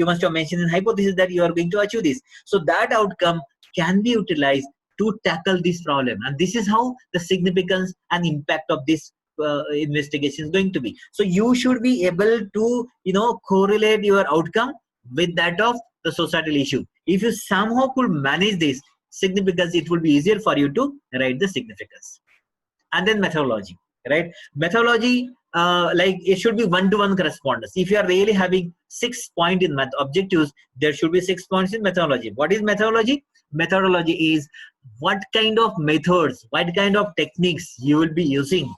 must have mentioned in hypothesis that you are going to achieve this. So that outcome can be utilized to tackle this problem. And this is how the significance and impact of this investigation is going to be. So you should be able to, correlate your outcome with that of the societal issue. If you somehow could manage this significance, it will be easier for you to write the significance. And then methodology, right? Methodology, like it should be one-to-one correspondence. If you are really having 6 points in math objectives, there should be 6 points in methodology. What is methodology? Methodology is what kind of methods, what kind of techniques you will be using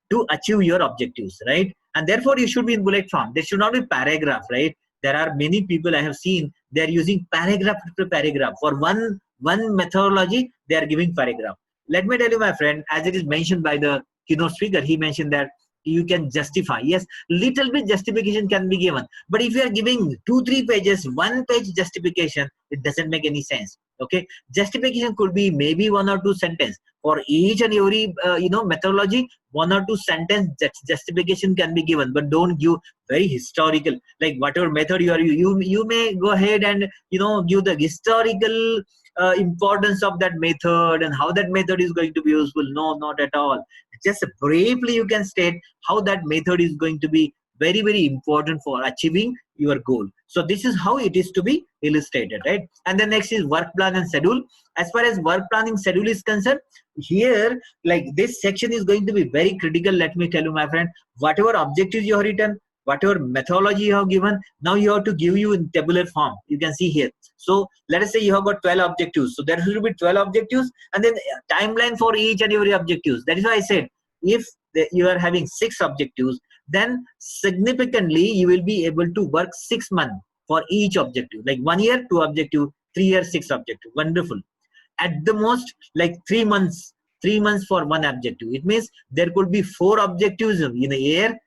to achieve your objectives, right? And therefore you should be in bullet form. There should not be paragraph, right? There are many people I have seen, they are using paragraph after paragraph. For one methodology, they are giving paragraph. Let me tell you, my friend, as it is mentioned by the keynote speaker, he mentioned that you can justify. Yes, little bit justification can be given. But if you are giving 2-3 pages, 1 page justification, it doesn't make any sense. Okay, justification could be maybe 1 or 2 sentences. For each and every methodology, 1 or 2 sentence justification can be given, but don't give very historical, like whatever method you are, you may go ahead and give the historical importance of that method and how that method is going to be useful. No, not at all. Just briefly you can state how that method is going to be very, very important for achieving your goal. So this is how it is to be illustrated, right? And the next is work plan and schedule. As far as work planning schedule is concerned, here, like this section is going to be very critical. Let me tell you, my friend, whatever objectives you have written, whatever methodology you have given, now you have to give you in tabular form. You can see here. So let us say you have got 12 objectives. So there should be 12 objectives and then timeline for each and every objectives. That is why I said, if you are having 6 objectives, then significantly you will be able to work 6 months for each objective. Like 1 year, 2 objectives, 3 years, 6 objectives. Wonderful. At the most, like 3 months, 3 months for 1 objective. It means there could be 4 objectives in a year,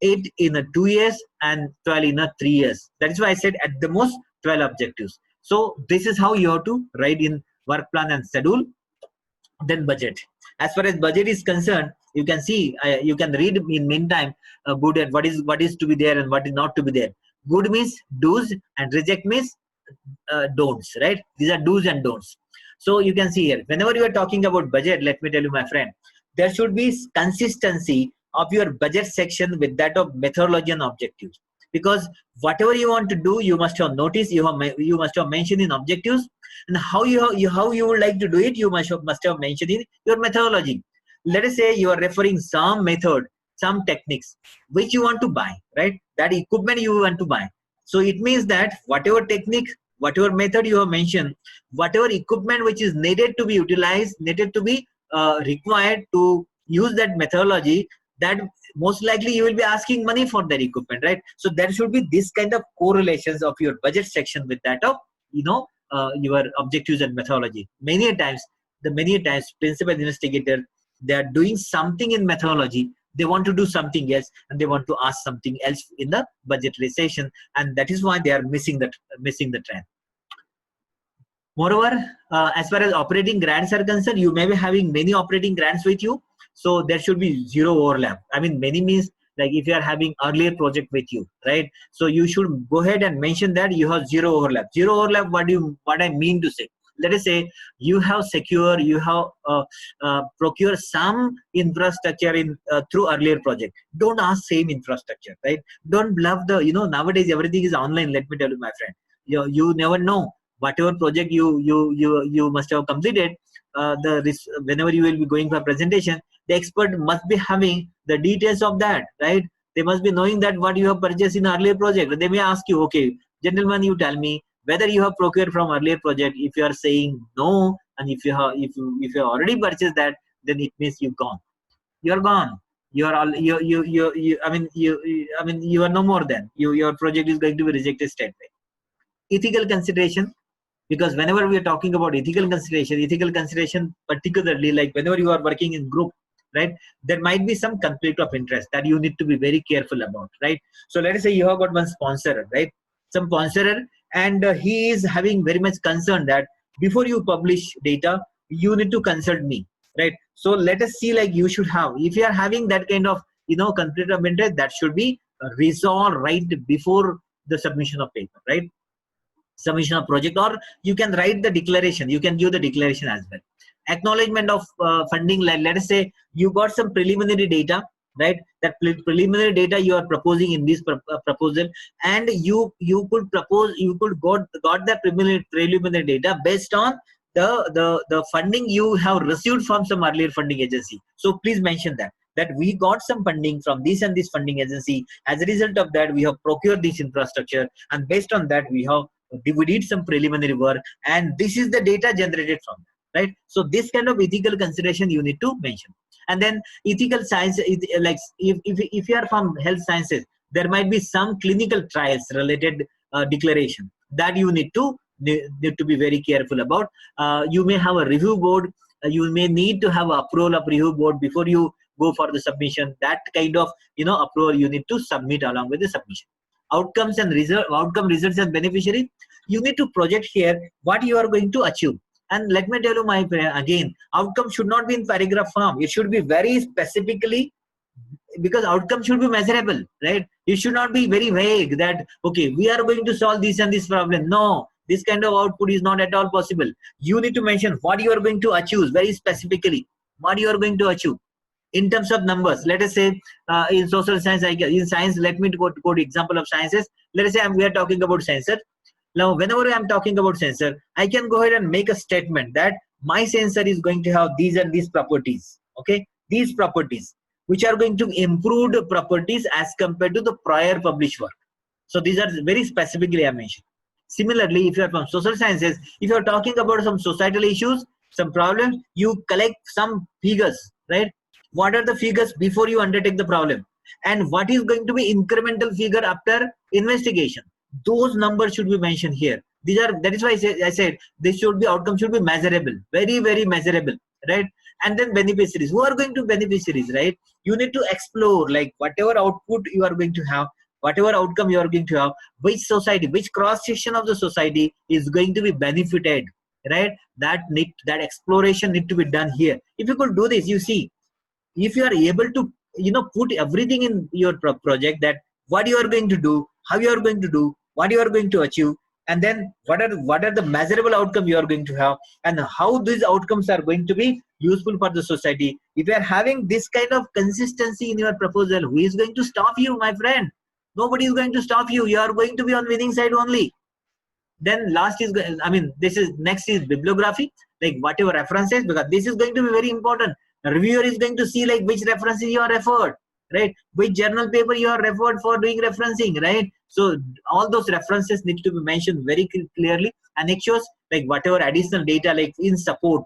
8 in a 2 years, and 12 in a 3 years. That is why I said at the most 12 objectives. So this is how you have to write in work plan and schedule. Then budget. As far as budget is concerned, you can see, you can read in meantime good and what is to be there and what is not to be there. Good means do's and reject means don'ts, right? These are do's and don'ts. So you can see here, whenever you are talking about budget, let me tell you, my friend, there should be consistency of your budget section with that of methodology and objectives. Because whatever you want to do, you must have noticed, you must have mentioned in objectives, and how you would like to do it, you must have mentioned in your methodology. Let us say you are referring some method, some techniques which you want to buy, right? That equipment you want to buy. So it means that whatever technique, whatever method you have mentioned, whatever equipment which is needed to be utilized, needed to be required to use that methodology, that most likely you will be asking money for that equipment, right? So there should be this kind of correlations of your budget section with that of your objectives and methodology. Many times principal investigator, they are doing something in methodology, they want to do something else, and they want to ask something else in the budgetary session, and that is why they are missing the trend. Moreover, as far as operating grants are concerned, you may be having many operating grants with you, so there should be zero overlap. I mean, many means like if you are having earlier project with you, right? So you should go ahead and mention that you have zero overlap. Zero overlap, what I mean to say? Let us say you have procured some infrastructure through earlier project. Don't ask same infrastructure, right? Don't bluff nowadays everything is online. Let me tell you, my friend, you never know. Whatever project you must have completed, whenever you will be going for presentation, the expert must be having the details of that, right? They must be knowing that what you have purchased in earlier project. They may ask you, okay, gentlemen, you tell me whether you have procured from earlier project. If you are saying no, and if you have already purchased that, then it means you've gone. You're gone. You are all you are no more than your project is going to be rejected straight away. Ethical consideration. Because whenever we are talking about ethical consideration, particularly like whenever you are working in group, right, there might be some conflict of interest that you need to be very careful about, right? So let us say you have got one sponsor, right? Some sponsor, and he is having very much concern that before you publish data, you need to consult me, right? So let us see, like you should have, if you are having that kind of conflict of interest, that should be resolved right before the submission of paper, right? Submission of project, or you can write the declaration. You can give the declaration as well. Acknowledgement of funding. Let us say you got some preliminary data right? That preliminary data you are proposing in this proposal, and you could propose, you could got the preliminary data based on the funding you have received from some earlier funding agency. So please mention that we got some funding from this and this funding agency. As a result of that, we have procured this infrastructure, and based on that, we did some preliminary work, and this is the data generated from that, right? So this kind of ethical consideration you need to mention. And then ethical science, like if you are from health sciences, there might be some clinical trials related declaration that you need to be very careful about. You may have a review board. You may need to have approval of review board before you go for the submission. That kind of approval you need to submit along with the submission. Outcomes and outcome results and beneficiary. You need to project here what you are going to achieve. And let me tell you, my friend, again, outcome should not be in paragraph form. It should be very specifically, because outcome should be measurable, right? You should not be very vague that, okay, we are going to solve this and this problem. No, this kind of output is not at all possible. You need to mention what you are going to achieve very specifically, what you are going to achieve in terms of numbers. Let us say in social science, in science, let me go to example of sciences. Let us say we are talking about sensor. Now, whenever I am talking about sensor, I can go ahead and make a statement that my sensor is going to have these and these properties. Okay, these properties, which are going to improve the properties as compared to the prior published work. So these are very specifically I mentioned. Similarly, if you are from social sciences, if you are talking about some societal issues, some problems, you collect some figures, right? What are the figures before you undertake the problem? And what is going to be incremental figure after investigation? Those numbers should be mentioned here. That is why I said this should be, outcome should be measurable, very, very measurable, right? And then beneficiaries. Who are going to beneficiaries, right? You need to explore, like, whatever output you are going to have, whatever outcome you are going to have, which society, which cross section of the society is going to be benefited, right? That exploration need to be done here. If you could do this, you see, if you are able to put everything in your project, that what you are going to do, how you are going to do, what you are going to achieve, and then what are the measurable outcome you are going to have, and how these outcomes are going to be useful for the society. If you are having this kind of consistency in your proposal, who is going to stop you, my friend? Nobody is going to stop you. You are going to be on winning side only. Then last is, next is bibliography, like whatever references, because this is going to be very important. The reviewer is going to see like which references you are referred, right? Which journal paper you are referred for doing referencing, right? So all those references need to be mentioned very clearly. And it shows like whatever additional data, like in support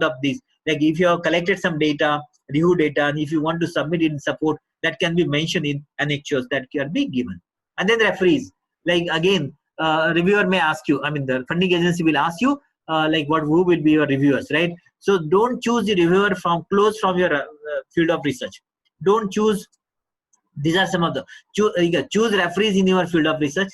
of this, like if you have collected some data, review data, and if you want to submit it in support, that can be mentioned in annexures that can be given. And then referees, like again, reviewer may ask you, the funding agency will ask you, who will be your reviewers, right? So don't choose the reviewer from your field of research. Don't choose. These are some of the choose referees in your field of research.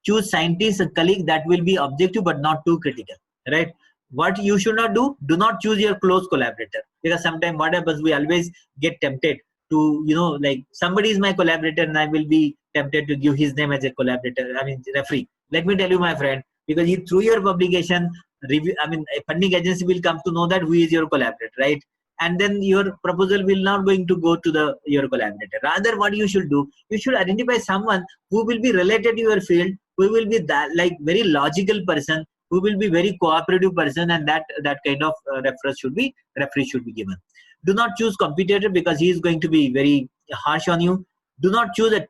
Choose scientists, a colleague that will be objective but not too critical, right? What you should not do, not choose your close collaborator, because sometimes what happens, we always get tempted to, like somebody is my collaborator and I will be tempted to give his name as a collaborator, referee. Let me tell you, my friend, because through your publication, review, a funding agency will come to know that who is your collaborator, right? And then your proposal will not going to go to your collaborator. Rather, what you should do, you should identify someone who will be related to your field, who will be that like very logical person, who will be very cooperative person, and that kind of referee should be given. Do not choose competitor, because he is going to be very harsh on you. Do not choose a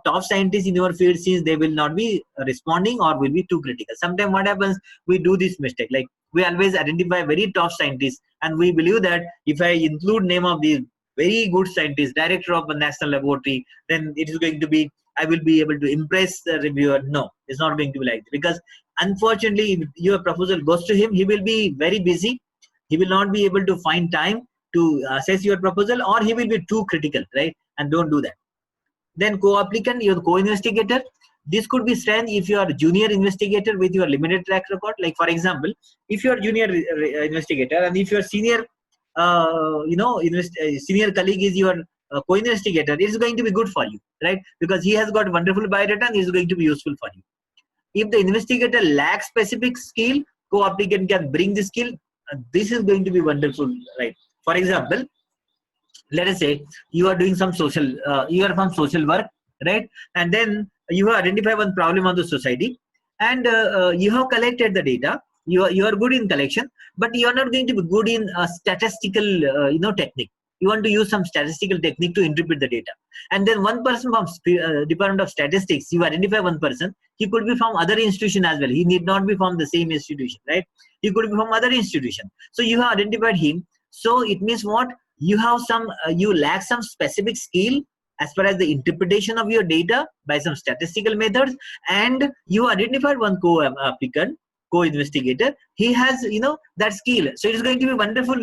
top scientist in your field, since they will not be responding or will be too critical. Sometimes what happens, we do this mistake, like we always identify very top scientists, and we believe that if I include name of these very good scientists, director of a national laboratory, then it is going to be, I will be able to impress the reviewer. No, it's not going to be like that, because unfortunately, if your proposal goes to him, he will be very busy. He will not be able to find time to assess your proposal, or he will be too critical, right? And don't do that. Then co-applicant, your co-investigator. This could be strength if you are junior investigator with your limited track record. Like for example, if you are junior investigator, and if your senior, senior colleague is your co-investigator, it is going to be good for you, right? Because he has got wonderful biodata and is going to be useful for you. If the investigator lacks specific skill, co-applicant can bring the skill. This is going to be wonderful, right? For example, Let us say you are doing some social, you are from social work, right? And then you have identified one problem of the society, and you have collected the data. You are good in collection, but you are not going to be good in statistical technique. You want to use some statistical technique to interpret the data. And then one person from department of statistics, you identify one person. He could be from other institution as well. He need not be from the same institution, right? He could be from other institution. So you have identified him. So it means what? You have some, you lack some specific skill as far as the interpretation of your data by some statistical methods, and you identified one co-applicant, co-investigator. He has that skill, so it is going to be wonderful,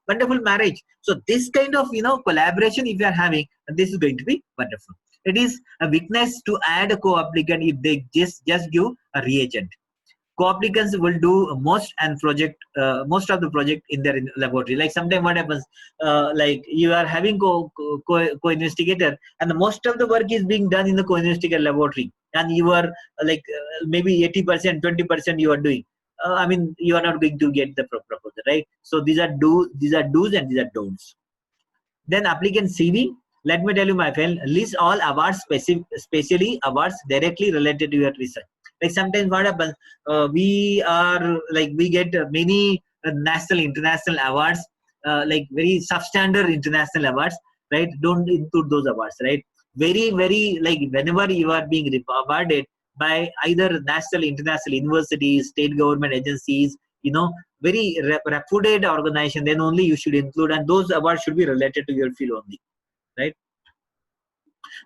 wonderful marriage. So this kind of collaboration, if you are having, this is going to be wonderful. It is a weakness to add a co-applicant if they just give a reagent. Co-applicants will do most of the project in their laboratory. Like sometimes what happens, like you are having co-investigator, and the most of the work is being done in the co-investigator laboratory, and you are maybe 80%, 20% you are doing. I mean, you are not going to get the proposal, right? So these are do's and these are don'ts. Then applicant CV. Let me tell you, my friend, list all awards, specially awards directly related to your research. Like sometimes what happens, we get many national, international awards, like very substandard international awards, right? Don't include those awards, right? Very, very, like whenever you are being awarded by either national, international universities, state government agencies, very reputed organization, then only you should include, and those awards should be related to your field only, right?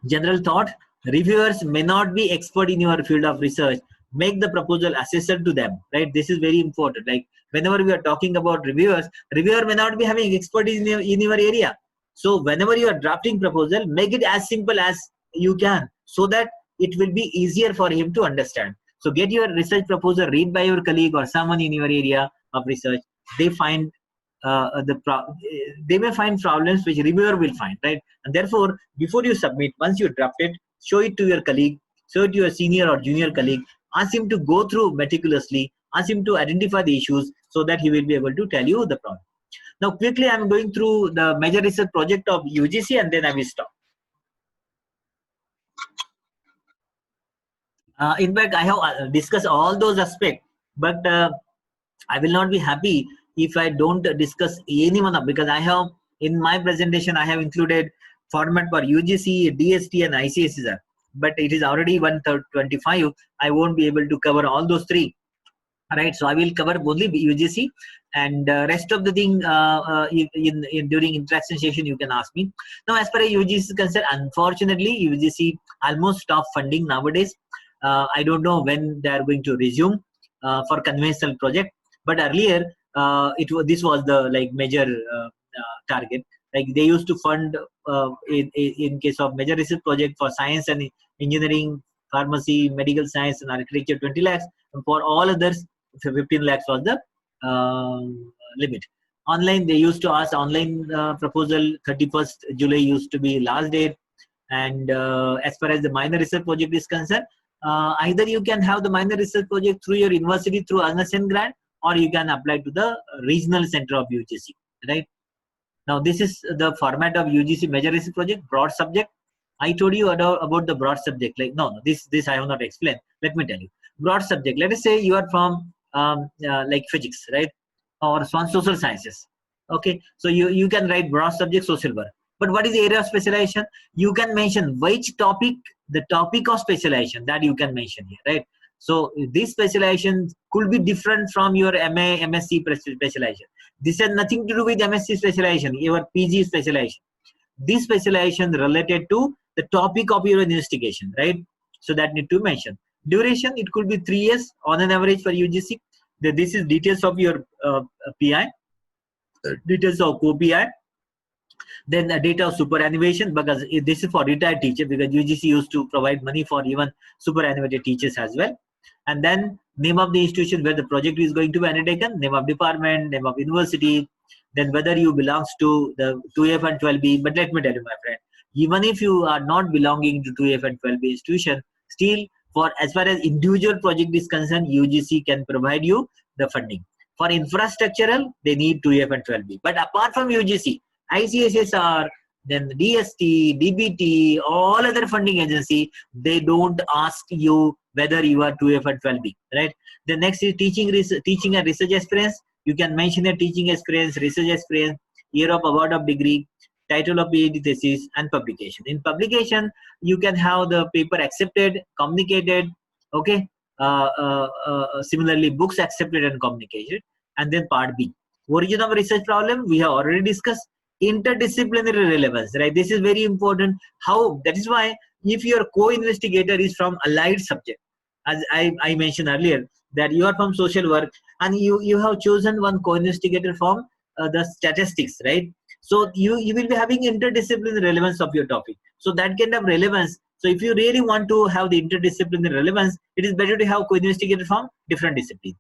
General thought: reviewers may not be expert in your field of research. Make the proposal accessible to them, right? This is very important. Like whenever we are talking about reviewers, reviewer may not be having expertise in your area. So whenever you are drafting proposal, make it as simple as you can, so that it will be easier for him to understand. So get your research proposal read by your colleague or someone in your area of research. They find they may find problems which reviewer will find, right? And therefore, before you submit, once you draft it, show it to your colleague, show it to your senior or junior colleague, ask him to go through meticulously, ask him to identify the issues, so that he will be able to tell you the problem. Now quickly I'm going through the major research project of UGC, and then I will stop. In fact, I have discussed all those aspects, but I will not be happy if I don't discuss any one of, because I have in my presentation I have included format for UGC, DST, and ICSR, but it is already 1:25. I won't be able to cover all those three, right? So I will cover only UGC, and rest of the thing during interaction session you can ask me. Now, as far as UGC is concerned, unfortunately UGC almost stopped funding nowadays. I don't know when they are going to resume for conventional project, but earlier this was the major target. Like they used to fund in case of major research project for science and engineering, pharmacy, medical science, and architecture 20 lakhs. And for all others, 15 lakhs was the limit. Online, they used to ask online proposal. 31st July used to be last date. And as far as the minor research project is concerned, either you can have the minor research project through your university through NSN grant, or you can apply to the regional center of UGC, right? Now this is the format of UGC major research project. Broad subject. I told you about the broad subject. Like this I have not explained. Let me tell you. Broad subject. Let us say you are from like physics, right, or social sciences. Okay, so you can write broad subject social work. But what is the area of specialization? You can mention which topic, the topic of specialization that you can mention here, right? So this specialization could be different from your MA, MSc specialization. This has nothing to do with MSc specialization, your PG specialization. This specialization related to the topic of your investigation, right? So that need to mention. Duration, it could be 3 years on an average for UGC. This is details of your PI, details of co-PI. Then the data of superannuation, because this is for retired teachers, because UGC used to provide money for even superannuated teachers as well. And then name of the institution where the project is going to be undertaken, name of department, name of university, then whether you belongs to the 2F and 12B. But let me tell you, my friend, even if you are not belonging to 2F and 12B institution, still for as far as individual project is concerned, UGC can provide you the funding. For infrastructural, they need 2F and 12B. But apart from UGC, ICSSR, then DST, DBT, all other funding agency, they don't ask you whether you are 2F or 12B, right? The next is teaching and research experience. You can mention a teaching experience, research experience, year of award of degree, title of PhD thesis, and publication. In publication, you can have the paper accepted, communicated, okay. Similarly, books accepted and communicated. And then part B, origin of research problem, we have already discussed. Interdisciplinary relevance, right? This is very important. How? That is why if your co-investigator is from allied subject, as I mentioned earlier, that you are from social work and you have chosen one co-investigator from the statistics, right? So you will be having interdisciplinary relevance of your topic. So that kind of relevance. So if you really want to have the interdisciplinary relevance, it is better to have co-investigator from different disciplines.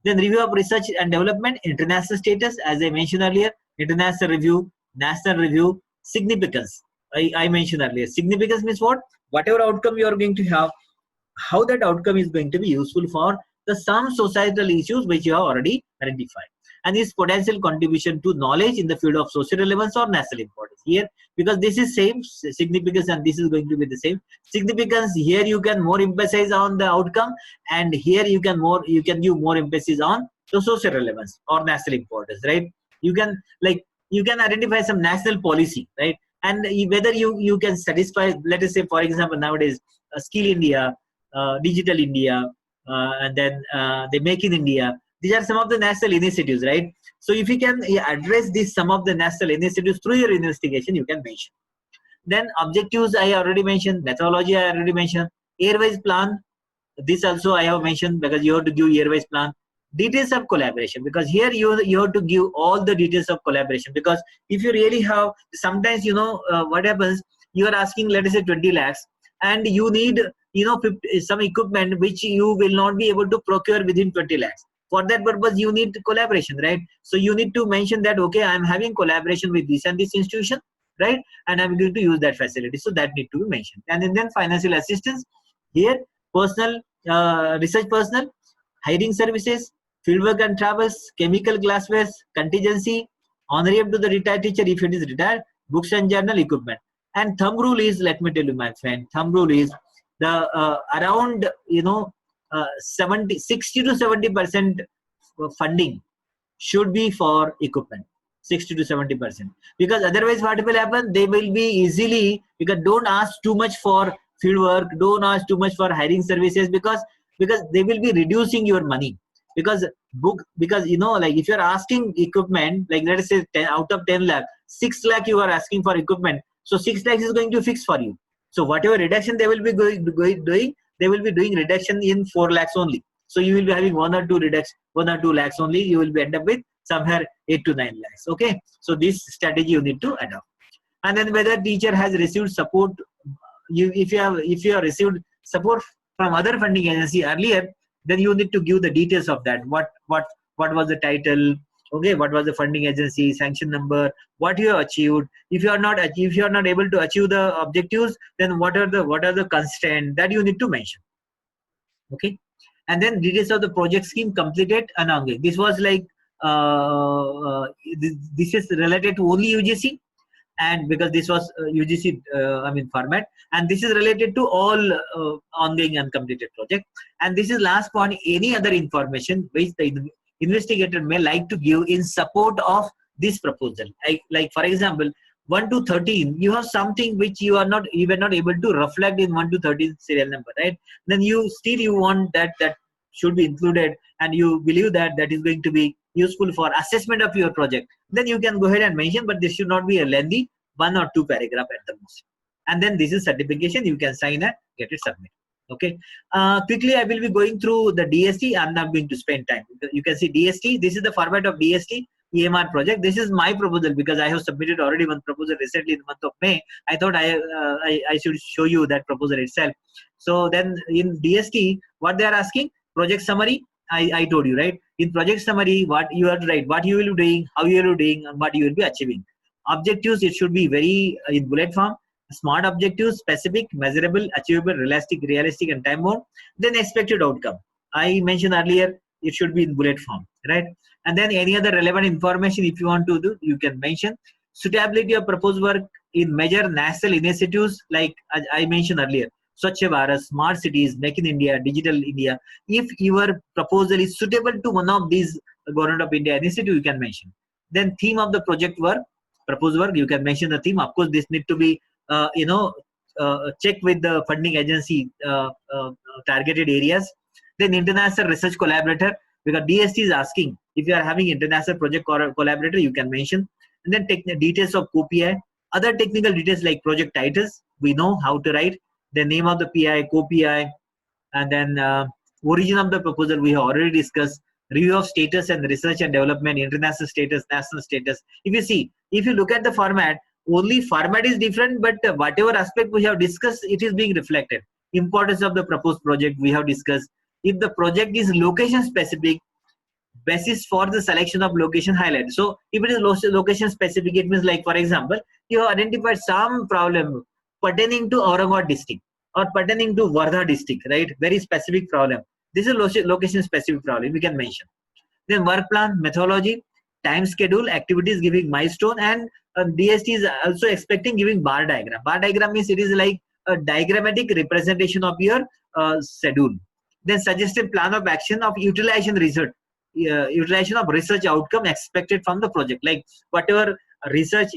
Then review of research and development, international status, as I mentioned earlier, international review, national review, significance. I mentioned earlier. Significance means what? Whatever outcome you are going to have, how that outcome is going to be useful for the some societal issues which you have already identified. And its potential contribution to knowledge in the field of social relevance or national importance. Here, because this is same significance and this is going to be the same significance, here you can more emphasize on the outcome, and here you can give more emphasis on the social relevance or national importance, right? You can identify some national policy, right? And whether you can satisfy, let us say for example nowadays Skill India, Digital India, and then they Make in India. These are some of the national initiatives, right? So if you can address this, some of the national initiatives through your investigation, you can mention. Then objectives I already mentioned, methodology I already mentioned, year-wise plan. This also I have mentioned because you have to give year-wise plan. Details of collaboration, because here you have to give all the details of collaboration, because if you really have, sometimes what happens, you are asking let us say 20 lakhs and you need 50, some equipment which you will not be able to procure within 20 lakhs. For that purpose you need collaboration, right? So you need to mention that okay, I am having collaboration with this and this institution, right? And I'm going to use that facility. So that need to be mentioned. And then financial assistance, here personal research personnel, hiring services, fieldwork and travels, chemical glasswares, contingency, honorarium to the retired teacher if it is retired, books and journal, equipment. And thumb rule is, let me tell you my friend, thumb rule is the around 60 to 70% funding should be for equipment. 60 to 70%, because otherwise what will happen, they will be easily, because don't ask too much for field work, don't ask too much for hiring services, because they will be reducing your money. Because like if you're asking equipment, like let us say 10, out of 10 lakh 6 lakh you are asking for equipment, so 6 lakhs is going to fix for you. So whatever reduction they will be doing, they will be doing reduction in 4 lakhs only. So you will be having 1 or 2 lakhs only, you will be end up with somewhere 8 to 9 lakhs. Okay, so this strategy you need to adopt. And then whether teacher has received support, if you have received support from other funding agency earlier, then you need to give the details of that. What was the title? Okay, what was the funding agency, sanction number, what you have achieved. If you are not able to achieve the objectives, then what are the constraints that you need to mention. Okay, and then details of the project scheme completed and ongoing. This was like this is related to only UGC, and because this was UGC format, and this is related to all ongoing and completed project. And this is last point, any other information which the investigator may like to give in support of this proposal. Like for example 1 to 13, you have something which you were not able to reflect in 1 to 13 serial number, right? Then you want that should be included, and you believe that is going to be useful for assessment of your project, then you can go ahead and mention, but this should not be a lengthy 1 or 2 paragraph at the most. And then this is certification, you can sign and get it submitted. Okay, quickly I will be going through the DST. I'm not going to spend time. You can see DST, this is the format of DST EMR project. This is my proposal because I have submitted already one proposal recently in the month of May. I thought I should show you that proposal itself. So then in DST, what they are asking, project summary, I told you, right? In project summary, what you have to write, what you will be doing, how you will be doing, and what you will be achieving. Objectives, it should be very in bullet form. Smart objectives, specific, measurable, achievable, realistic, and time bound. Then expected outcome. I mentioned earlier, it should be in bullet form, right? And then any other relevant information if you want to do, you can mention. Suitability of proposed work, in major national initiatives like I mentioned earlier, Swachh Bharat, Smart Cities, Make in India, Digital India. If your proposal is suitable to one of these Government of India initiative, you can mention. Then theme of the project work, proposed work, you can mention the theme. Of course, this need to be check with the funding agency targeted areas. Then international research collaborator, because DST is asking if you are having international project collaborator, you can mention. And then details of co-PI, other technical details like project titles, we know how to write, the name of the PI, co-PI, and then origin of the proposal we have already discussed, review of status and research and development, international status, national status. If you see, if you look at the format, only format is different, but whatever aspect we have discussed, it is being reflected. Importance of the proposed project we have discussed. If the project is location specific, basis for the selection of location highlight. So if it is location specific, it means like, for example, you have identified some problem pertaining to Aurangabad district or pertaining to Wardha district, right? Very specific problem. This is location specific problem we can mention. Then work plan, methodology, time schedule, activities giving milestone, and DST is also expecting giving bar diagram. Bar diagram means it is like a diagrammatic representation of your schedule. Then suggested plan of action of utilization result. Utilization of research outcome expected from the project, like whatever research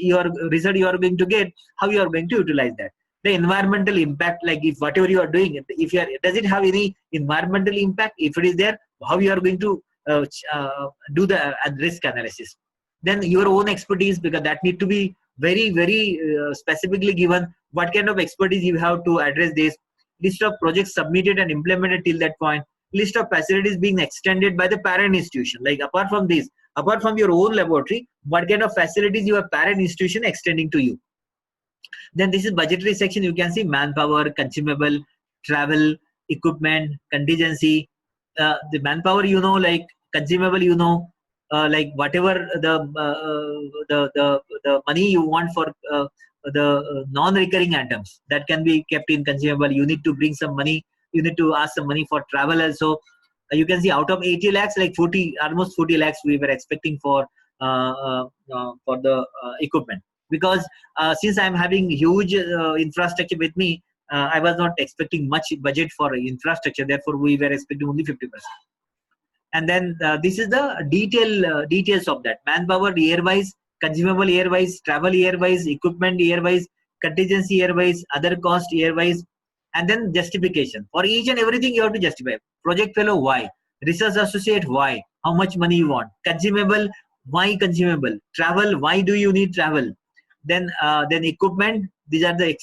result you are going to get, how you are going to utilize that. The environmental impact, like if whatever you are doing, if you are, does it have any environmental impact? If it is there, how you are going to do the risk analysis. Then your own expertise, because that need to be very specifically given. What kind of expertise you have to address this? List of projects submitted and implemented till that point. List of facilities being extended by the parent institution. Like apart from this, apart from your own laboratory, what kind of facilities your parent institution extending to you. Then this is budgetary section. You can see manpower, consumable, travel, equipment, contingency. The manpower, you know, like consumable, you know, like whatever the money you want for the non-recurring items that can be kept in consumable. You need to bring some money. You need to ask some money for travel also. You can see out of 80 lakhs, like 40, almost 40 lakhs we were expecting for the equipment. Because since I'm having huge infrastructure with me, I was not expecting much budget for infrastructure. Therefore, we were expecting only 50%. And then this is the details of that. Manpower year-wise, consumable year-wise, travel year-wise, equipment year-wise, contingency year-wise, other cost year-wise, and then justification. For each and everything you have to justify. Project fellow, why? Research associate, why? How much money you want? Consumable, why consumable? Travel, why do you need travel? Then equipment, these are the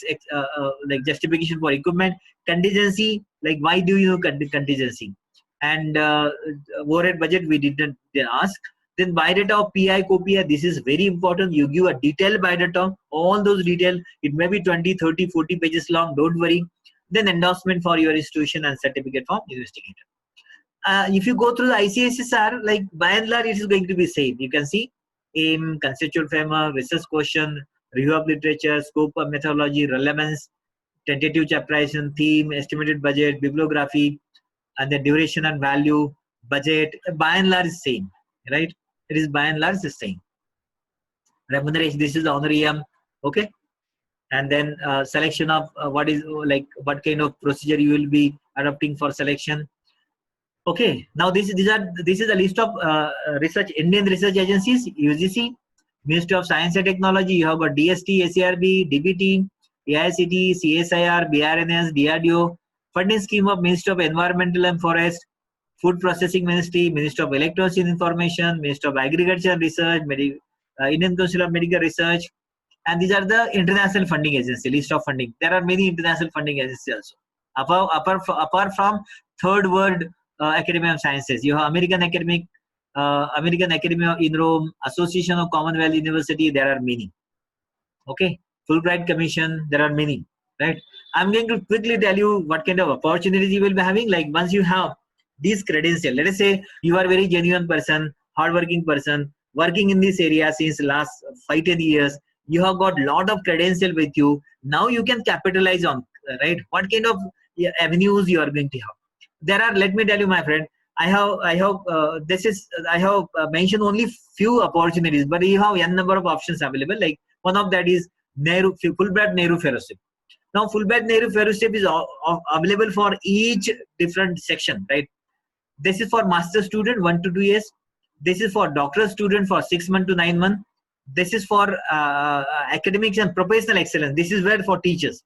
like justification for equipment. Contingency, like why do you need contingency? And overhead budget we didn't ask. Then biodata of PI, co-PI, this is very important. You give a detailed biodata, all those details. It may be 20, 30, 40 pages long, don't worry. Then endorsement for your institution and certificate from investigator. If you go through the ICSSR, like by and large, it is going to be same. You can see aim, conceptual framework, research question, review of literature, scope of methodology, relevance, tentative chapterization, theme, estimated budget, bibliography, and the duration and value, budget. By and large, is same, right? It is by and large the same. Remuneration, this is the honorarium, okay? And then selection of what kind of procedure you will be adopting for selection. Okay, now this is a list of Indian research agencies: UGC, Ministry of Science and Technology. You have got DST, ACRB, DBT, AICT, CSIR, BRNS, DRDO. Funding scheme of Ministry of Environmental and Forest, Food Processing Ministry, Ministry of Electronics and Information, Ministry of Agriculture and Research, Indian Council of Medical Research. And these are the international funding agency, list of funding. There are many international funding agencies also. Apart from third world Academy of Sciences, you have American Academy in Rome, Association of Commonwealth University, there are many. Okay, Fulbright Commission, there are many, right? I'm going to quickly tell you what kind of opportunities you will be having. Like once you have these credentials, let us say you are a very genuine person, hardworking person, working in this area since last 5-10 years. You have got lot of credential with you. Now you can capitalize on, right? What kind of avenues you are going to have. There are, let me tell you, my friend, I have mentioned only few opportunities, but you have n number of options available. Like one of that is Fulbright Nehru Fellowship. Now, Fulbright Nehru Fellowship is available for each different section, right? This is for master student 1 to 2 years. This is for doctoral student for 6 months to 9 months. This is for academics and professional excellence. This is where for teachers.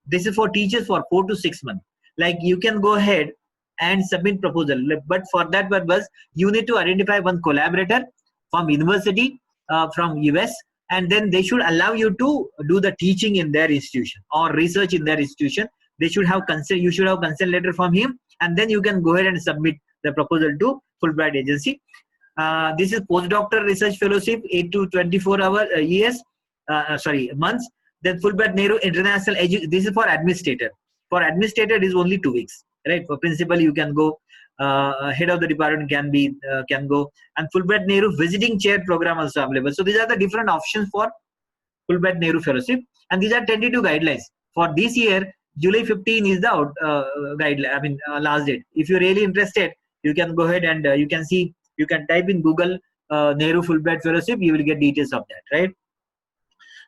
This is for teachers for 4 to 6 months. Like you can go ahead and submit proposal, but for that purpose, you need to identify one collaborator from university, from US, and then they should allow you to do the teaching in their institution or research in their institution. They should have consent. You should have consent letter from him, and then you can go ahead and submit the proposal to Fulbright agency. This is postdoctoral research fellowship, 8 to 24 months. Then Fulbright Nehru International this is for administrator. For administrator, it is only 2 weeks, right? For principal, you can go. Head of the department can go, and Fulbright Nehru visiting chair program also available. So these are the different options for Fulbright Nehru Fellowship, and these are tentative guidelines for this year. July 15 is the guideline. I mean, last date. If you're really interested, you can go ahead and you can see. You can type in Google Nehru Fulbright Fellowship. You will get details of that, right?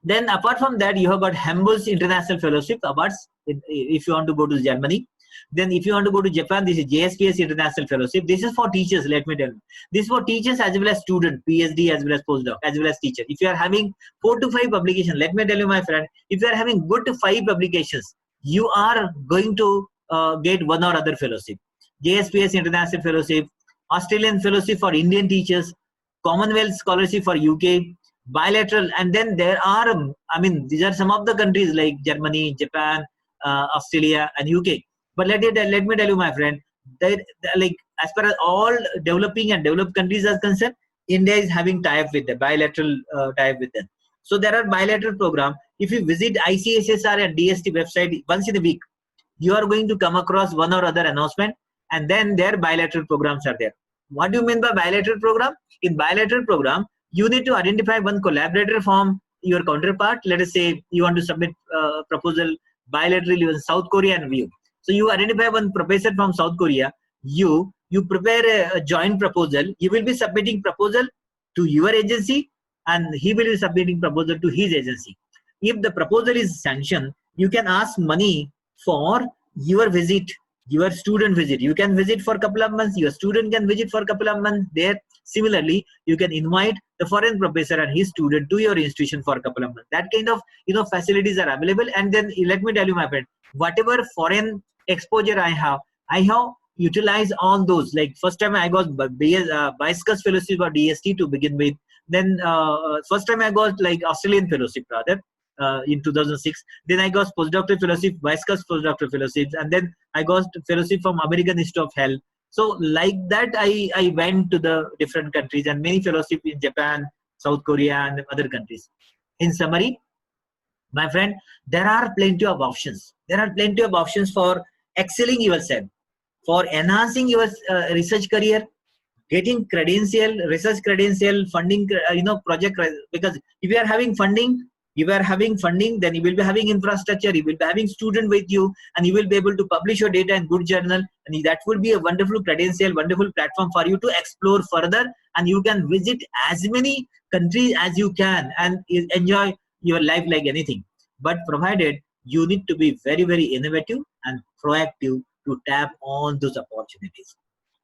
Then apart from that, you have got Hamburg International Fellowship awards if you want to go to Germany. Then if you want to go to Japan, this is JSPS International Fellowship. This is for teachers, let me tell you. This is for teachers as well as student, PhD as well as postdoc, as well as teacher. If you are having 4 to 5 publications, let me tell you, my friend, if you are having good 5 publications, you are going to get one or other fellowship. JSPS International Fellowship, Australian Fellowship for Indian teachers, Commonwealth Scholarship for UK, bilateral, and then there are, I mean, these are some of the countries like Germany, Japan, Australia, and UK. But let me tell you, my friend, that like as far as all developing and developed countries are concerned, India is having tie-up with them, bilateral tie-up with them. So there are bilateral program. If you visit ICSSR and DST website once in a week, you are going to come across one or other announcement, and then their bilateral programs are there. What do you mean by bilateral program? In bilateral program, you need to identify one collaborator from your counterpart. Let us say you want to submit proposal bilaterally with South Korea and view. So you identify one professor from South Korea. You prepare a joint proposal. You will be submitting proposal to your agency, and he will be submitting proposal to his agency. If the proposal is sanctioned, you can ask money for your visit, your student visit. You can visit for a couple of months. Your student can visit for a couple of months there. Similarly, you can invite the foreign professor and his student to your institution for a couple of months. That kind of facilities are available. And then let me tell you, my friend, whatever foreign exposure I have utilized all those. Like first time I got Bicycles Fellowship or DST to begin with. Then first time I got like Australian Fellowship rather. In 2006, then I got postdoctoral fellowship, Bicycles postdoctoral fellowships, and then I got fellowship from American Institute of Health. So like that, I went to the different countries and many fellowship in Japan, South Korea, and other countries. In summary, my friend, there are plenty of options. There are plenty of options for excelling yourself, for enhancing your research career, getting credential, research credential, funding, project. Because if you are having funding, then you will be having infrastructure, you will be having student with you, and you will be able to publish your data in good journal, and that will be a wonderful credential, wonderful platform for you to explore further, and you can visit as many countries as you can and enjoy your life like anything. But provided you need to be very, very innovative and proactive to tap on those opportunities.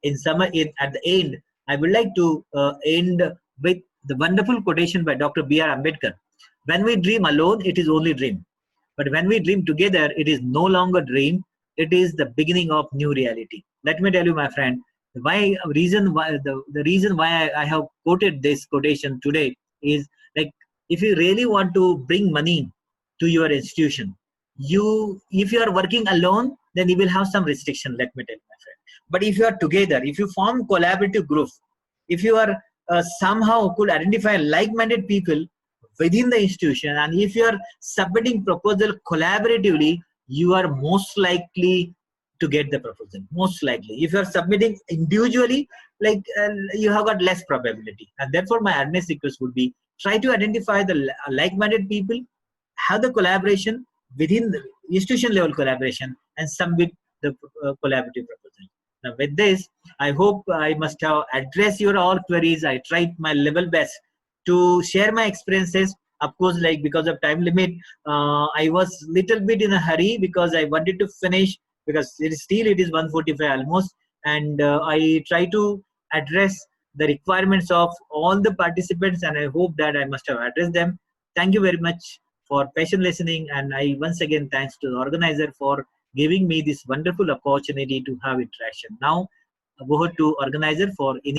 In summary, at the end, I would like to end with the wonderful quotation by Dr. B.R. Ambedkar. When we dream alone, it is only dream. But when we dream together, it is no longer dream. It is the beginning of new reality. Let me tell you, my friend, the reason why I have quoted this quotation today is like, if you really want to bring money to your institution, if you are working alone, then you will have some restriction. Let me tell you, my friend. But if you are together, if you form collaborative groups, if you are somehow could identify like-minded people within the institution, and if you are submitting proposal collaboratively, you are most likely to get the proposal. Most likely. If you are submitting individually, like you have got less probability. And therefore, my earnest request would be try to identify the like-minded people, have the collaboration within the institution level collaboration, and submit the collaborative proposal. Now, with this, I hope I must have addressed your all queries. I tried my level best to share my experiences Of course, like because of time limit, I was little bit in a hurry because I wanted to finish, because it is 1:45 almost, and I try to address the requirements of all the participants, and I hope that I must have addressed them. Thank you very much for patient listening, and I once again thanks to the organizer for giving me this wonderful opportunity to have interaction. Now, go to organizer for